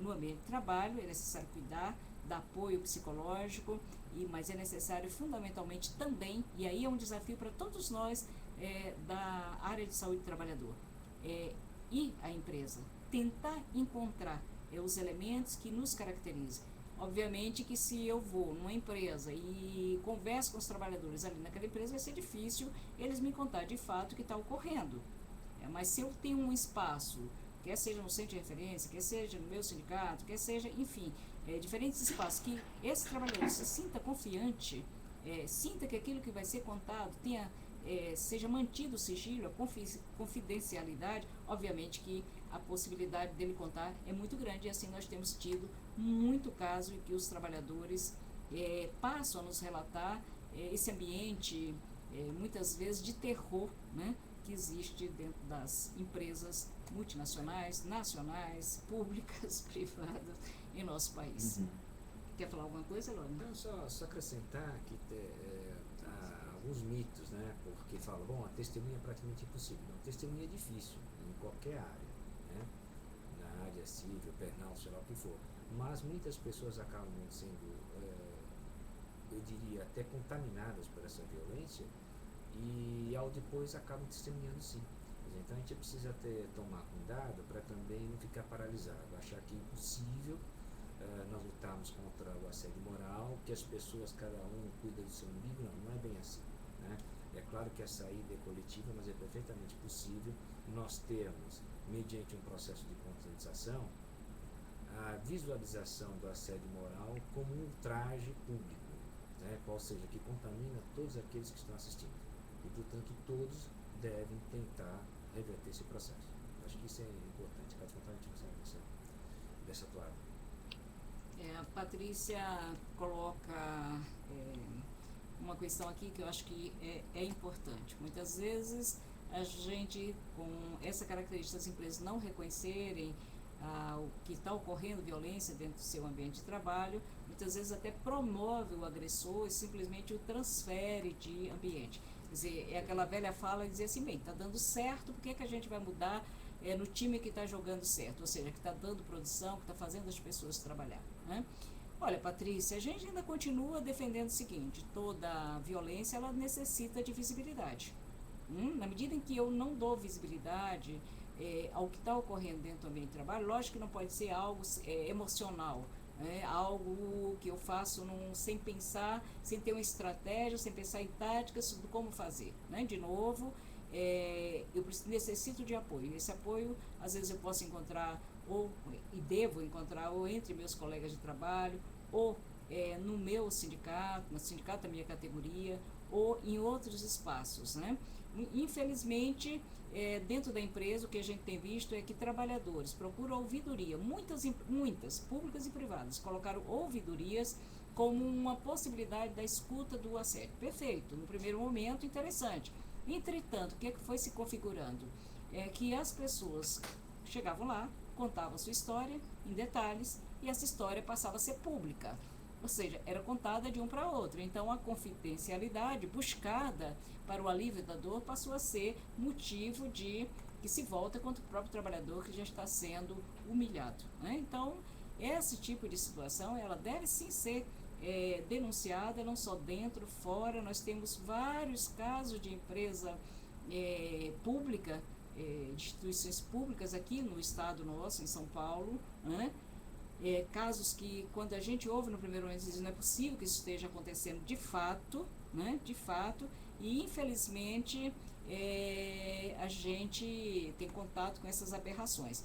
A: no ambiente de trabalho. É necessário cuidar, dar apoio psicológico, mas é necessário fundamentalmente também, e aí é um desafio para todos nós da área de saúde do trabalhador, ir à empresa, tentar encontrar os elementos que nos caracterizam. Obviamente que se eu vou numa empresa e converso com os trabalhadores ali naquela empresa, vai ser difícil eles me contar de fato o que está ocorrendo. Mas se eu tenho um espaço, quer seja no centro de referência, quer seja no meu sindicato, quer seja, enfim, diferentes espaços, que esse trabalhador se sinta confiante, sinta que aquilo que vai ser contado seja mantido o sigilo, a confidencialidade, obviamente que a possibilidade dele contar é muito grande, e assim nós temos tido muito caso em que os trabalhadores passam a nos relatar esse ambiente, muitas vezes de terror, né, que existe dentro das empresas multinacionais, nacionais, públicas, privadas em nosso país. Quer falar alguma coisa, Lona?
D: Não, só acrescentar que alguns mitos, né? Porque falam, bom, a testemunha é praticamente impossível. Não, testemunha é difícil em qualquer área, né? Na área civil, penal, sei lá o que for. Mas muitas pessoas acabam sendo, eu diria, até contaminadas por essa violência e ao depois acabam testemunhando sim. Então a gente precisa tomar cuidado para também não ficar paralisado, achar que é impossível nós lutarmos contra o assédio moral, que as pessoas, cada um cuida do seu umbigo. Não é bem assim, né? É claro que a saída é coletiva, mas é perfeitamente possível nós termos, mediante um processo de conscientização, a visualização do assédio moral como um ultraje público, né? Qual seja, que contamina todos aqueles que estão assistindo. E, portanto, todos devem tentar reverter esse processo. Acho que isso é importante. Pode contar, a gente consegue dessa toada.
A: A Patrícia coloca uma questão aqui que eu acho que é importante. Muitas vezes a gente, com essa característica das empresas não reconhecerem o que está ocorrendo violência dentro do seu ambiente de trabalho, muitas vezes até promove o agressor e simplesmente o transfere de ambiente. Quer dizer, é aquela velha fala de dizer assim, bem, está dando certo, por que a gente vai mudar no time que está jogando certo? Ou seja, que está dando produção, que está fazendo as pessoas trabalhar, né? Olha, Patrícia, a gente ainda continua defendendo o seguinte, toda violência ela necessita de visibilidade. Na medida em que eu não dou visibilidade ao que está ocorrendo dentro do ambiente de trabalho, lógico que não pode ser algo emocional, algo que eu faço sem pensar, sem ter uma estratégia, sem pensar em táticas sobre como fazer, né? De novo, eu necessito de apoio. Esse apoio, às vezes eu posso encontrar, e devo encontrar, ou entre meus colegas de trabalho, ou no meu sindicato, no sindicato da minha categoria, ou em outros espaços, né? Infelizmente, dentro da empresa, o que a gente tem visto é que trabalhadores procuram ouvidoria, muitas públicas e privadas, colocaram ouvidorias como uma possibilidade da escuta do assédio. Perfeito, no primeiro momento, interessante. Entretanto, o que foi se configurando? Que as pessoas chegavam lá, contavam a sua história em detalhes, e essa história passava a ser pública. Ou seja, era contada de um para outro. Então, a confidencialidade buscada para o alívio da dor passou a ser motivo de que se volta contra o próprio trabalhador que já está sendo humilhado, né? Então, esse tipo de situação, ela deve sim ser denunciada, não só dentro, fora. Nós temos vários casos de empresa pública, de instituições públicas aqui no estado nosso, em São Paulo, né? Casos que, quando a gente ouve no primeiro momento, diz, não é possível que isso esteja acontecendo de fato, né? De fato, e infelizmente a gente tem contato com essas aberrações.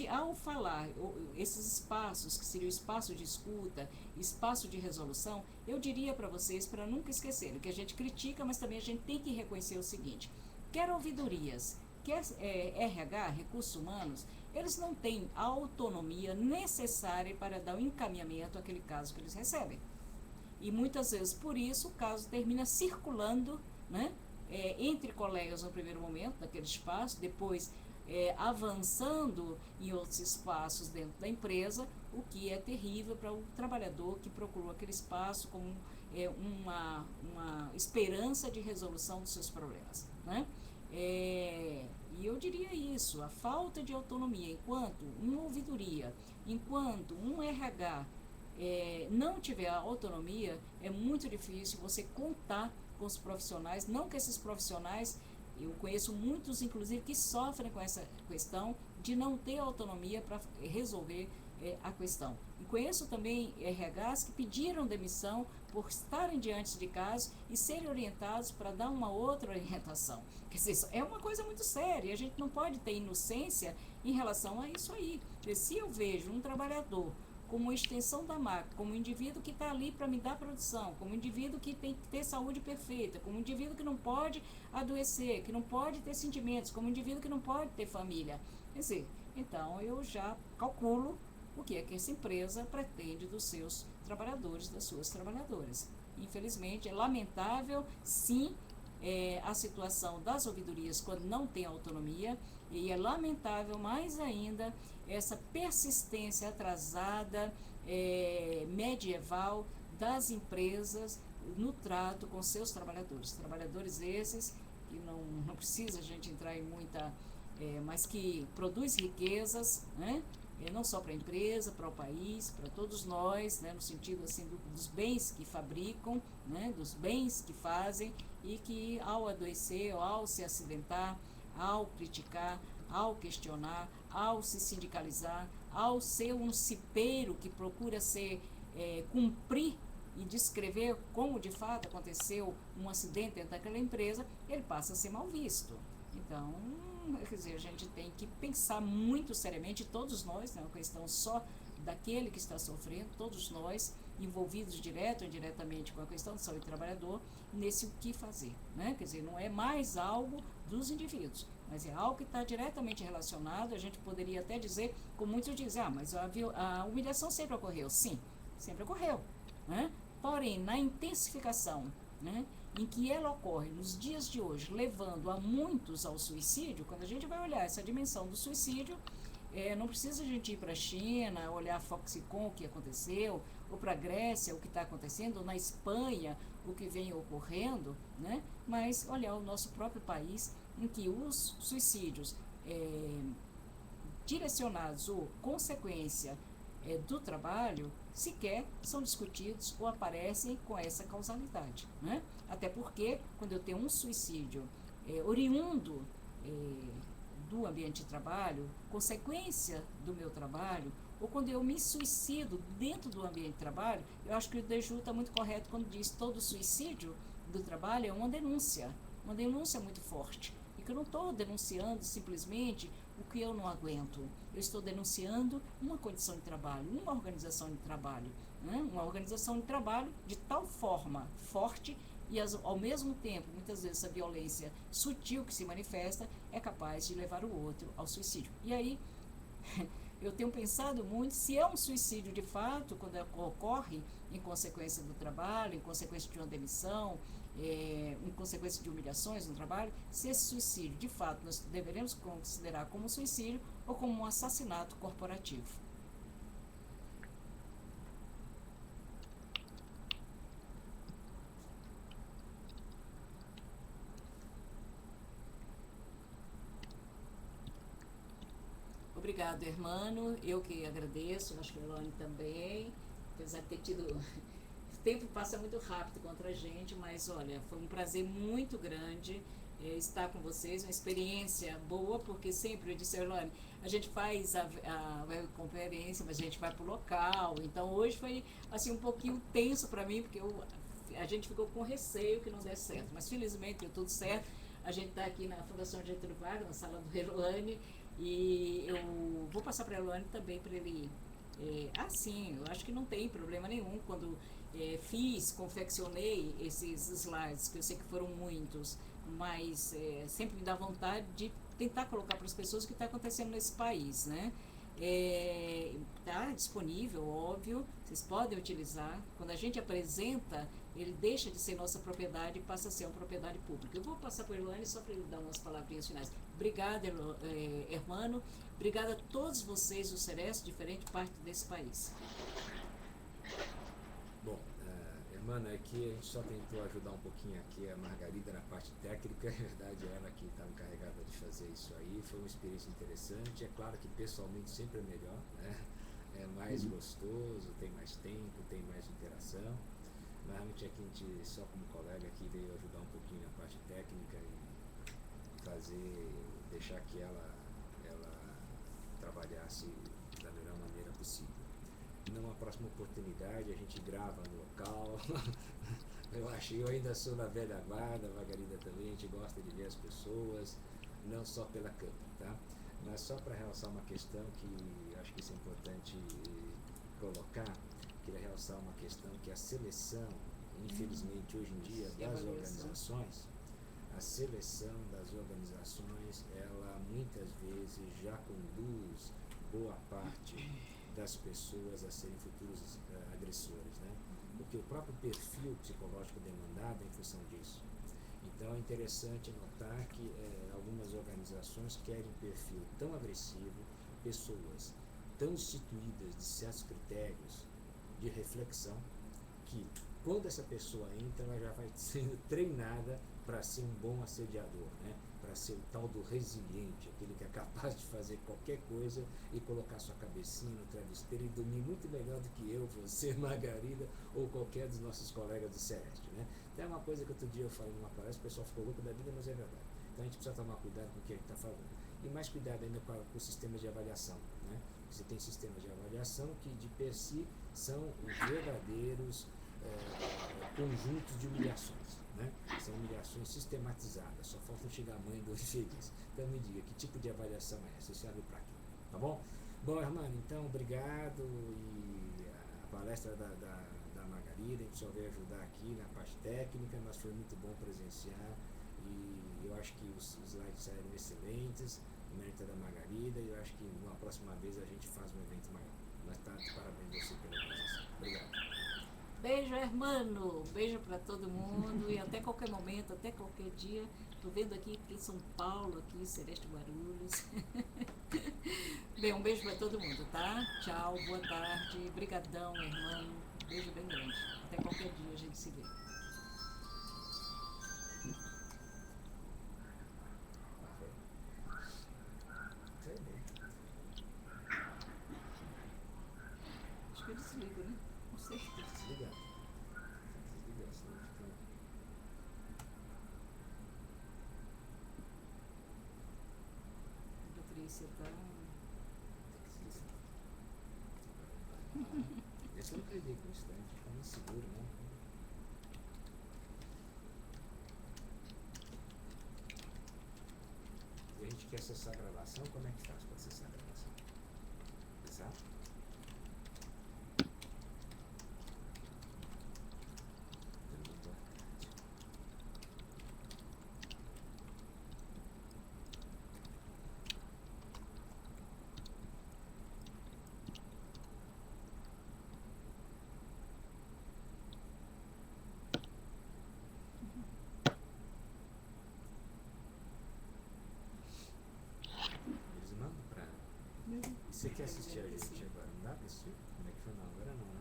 A: Ao falar esses espaços, que seria o espaço de escuta, espaço de resolução, eu diria para vocês, para nunca esquecerem, que a gente critica, mas também a gente tem que reconhecer o seguinte, quer ouvidorias, quer RH, recursos humanos, eles não têm a autonomia necessária para dar o encaminhamento àquele caso que eles recebem. E muitas vezes, por isso, o caso termina circulando, né, entre colegas no primeiro momento, naquele espaço, depois avançando em outros espaços dentro da empresa, o que é terrível para o trabalhador que procurou aquele espaço como uma esperança de resolução dos seus problemas, né? E eu diria isso, a falta de autonomia, enquanto uma ouvidoria, enquanto um RH não tiver autonomia, é muito difícil você contar com os profissionais, não que esses profissionais, eu conheço muitos, inclusive, que sofrem com essa questão de não ter autonomia para resolver a questão. E conheço também RHs que pediram demissão por estarem diante de casos e serem orientados para dar uma outra orientação. Quer dizer, é uma coisa muito séria, a gente não pode ter inocência em relação a isso aí. Porque se eu vejo um trabalhador como uma extensão da máquina, como um indivíduo que está ali para me dar produção, como um indivíduo que tem que ter saúde perfeita, como um indivíduo que não pode adoecer, que não pode ter sentimentos, como um indivíduo que não pode ter família. Quer dizer, então eu já calculo o que é que essa empresa pretende dos seus trabalhadores, das suas trabalhadoras. Infelizmente, é lamentável, sim, a situação das ouvidorias quando não tem autonomia, e é lamentável mais ainda essa persistência atrasada, medieval das empresas, no trato com seus trabalhadores. Trabalhadores esses que não precisa a gente entrar em muita, mas que produz riquezas, né? Não só para a empresa, para o país, para todos nós, né? No sentido assim dos bens que fabricam, né? Dos bens que fazem, e que ao adoecer, ao se acidentar, ao criticar, ao questionar, ao se sindicalizar, ao ser um cipeiro que procura cumprir e descrever como de fato aconteceu um acidente dentro daquela empresa, ele passa a ser mal visto. Então, quer dizer, a gente tem que pensar muito seriamente, todos nós, não é uma questão só daquele que está sofrendo, todos nós envolvidos direto ou indiretamente com a questão de saúde do trabalhador, nesse o que fazer, né? Quer dizer, não é mais algo dos indivíduos, mas é algo que está diretamente relacionado. A gente poderia até dizer, como muitos dizem, mas a humilhação sempre ocorreu. Sim, sempre ocorreu, né? Porém, na intensificação, né, em que ela ocorre nos dias de hoje, levando a muitos ao suicídio, quando a gente vai olhar essa dimensão do suicídio, não precisa a gente ir para a China, olhar a Foxconn, o que aconteceu, ou para a Grécia, o que está acontecendo, ou na Espanha, o que vem ocorrendo, né? Mas olhar o nosso próprio país, em que os suicídios direcionados ou consequência do trabalho sequer são discutidos ou aparecem com essa causalidade, né? Até porque quando eu tenho um suicídio oriundo do ambiente de trabalho, consequência do meu trabalho, ou quando eu me suicido dentro do ambiente de trabalho, eu acho que o Deju está muito correto quando diz que todo suicídio do trabalho é uma denúncia muito forte, e que eu não estou denunciando simplesmente o que eu não aguento, eu estou denunciando uma condição de trabalho, uma organização de trabalho, né? Uma organização de trabalho de tal forma forte e ao mesmo tempo, muitas vezes, essa violência sutil que se manifesta é capaz de levar o outro ao suicídio. E aí, eu tenho pensado muito se é um suicídio de fato, quando ocorre em consequência do trabalho, em consequência de uma demissão, em consequência de humilhações no trabalho, se esse suicídio, de fato, nós deveremos considerar como suicídio ou como um assassinato corporativo. Obrigado, Hermano. Eu que agradeço, acho que a Elane também, apesar de ter tido... O tempo passa muito rápido contra a gente, mas olha, foi um prazer muito grande estar com vocês, uma experiência boa, porque sempre eu disse, Elane, a gente faz a conferência, mas a gente vai para o local, então hoje foi assim um pouquinho tenso para mim, porque a gente ficou com receio que não desse certo, mas felizmente deu tudo certo. A gente está aqui na Fundação Getúlio Vargas, na sala do Elane, e eu vou passar para a Elane também para ele... sim, eu acho que não tem problema nenhum quando confeccionei esses slides, que eu sei que foram muitos, mas sempre me dá vontade de tentar colocar para as pessoas o que está acontecendo nesse país, né? Está disponível, óbvio, vocês podem utilizar. Quando a gente apresenta, ele deixa de ser nossa propriedade e passa a ser uma propriedade pública. Eu vou passar para o Elane só para ele dar umas palavrinhas finais. Obrigada, Hermano. Obrigada a todos vocês do Ceres, diferente parte desse país.
D: Bom, Hermano, aqui a gente só tentou ajudar um pouquinho aqui a Margarida na parte técnica, na verdade ela que está encarregada de fazer isso aí. Foi uma experiência interessante, é claro que pessoalmente sempre é melhor, né? É mais gostoso, tem mais tempo, tem mais interação. Mas realmente aqui a gente, só como colega aqui, veio ajudar um pouquinho na parte técnica e deixar que ela trabalhasse da melhor maneira possível. Numa próxima oportunidade a gente grava no local. Eu ainda sou na velha guarda, a Margarida também, a gente gosta de ver as pessoas, não só pela câmera, tá? Mas só para realçar uma questão que acho que isso é importante colocar, queria realçar uma questão que a seleção, infelizmente hoje em dia, das organizações, a seleção das organizações, ela muitas vezes já conduz boa parte das pessoas a serem futuros agressores, né? Porque o próprio perfil psicológico demandado é em função disso. Então é interessante notar que algumas organizações querem perfil tão agressivo, pessoas tão instituídas de certos critérios de reflexão, que quando essa pessoa entra, ela já vai sendo treinada para ser um bom assediador, né? Para ser o tal do resiliente, aquele que é capaz de fazer qualquer coisa e colocar sua cabecinha no travesseiro e dormir muito melhor do que eu, você, Margarida ou qualquer dos nossos colegas do Celeste, né? Então é uma coisa que outro dia eu falei numa palestra, o pessoal ficou louco da vida, mas é verdade. Então a gente precisa tomar cuidado com o que a gente está falando. E mais cuidado ainda com os sistemas de avaliação, né? Você tem sistemas de avaliação que de per si são os verdadeiros conjuntos de humilhações, né? São humilhações sistematizadas, só falta chegar a mãe do infeliz. Então me diga, que tipo de avaliação é essa? Isso serve para quê? Tá bom? Bom, irmão, então obrigado, e a palestra da Margarida, a gente só veio ajudar aqui na parte técnica, mas foi muito bom presenciar, e eu acho que os slides saíram excelentes, o mérito é da Margarida, e eu acho que uma próxima vez a gente faz um evento maior. Mas tá, parabéns a você pela presença. Obrigado.
A: Beijo, hermano. Beijo para todo mundo e até qualquer momento, até qualquer dia. Tô vendo aqui em São Paulo, aqui, Celeste Guarulhos. Bem, um beijo para todo mundo, tá? Tchau, boa tarde. Brigadão, hermano. Beijo bem grande. Até qualquer dia a gente se vê. Acho que eu desligo, né? Não sei.
D: Desligar. Desligar, senão fica...
A: Patrícia tá.
D: Esse eu não acredito com isso, né? Fica muito seguro, né? E a gente quer acessar a gravação, como é que faz para acessar a gravação? Exato? Eles mandam pra... E você quer assistir a gente agora? Não dá pra assistir? Como é que foi? Não, agora não, né?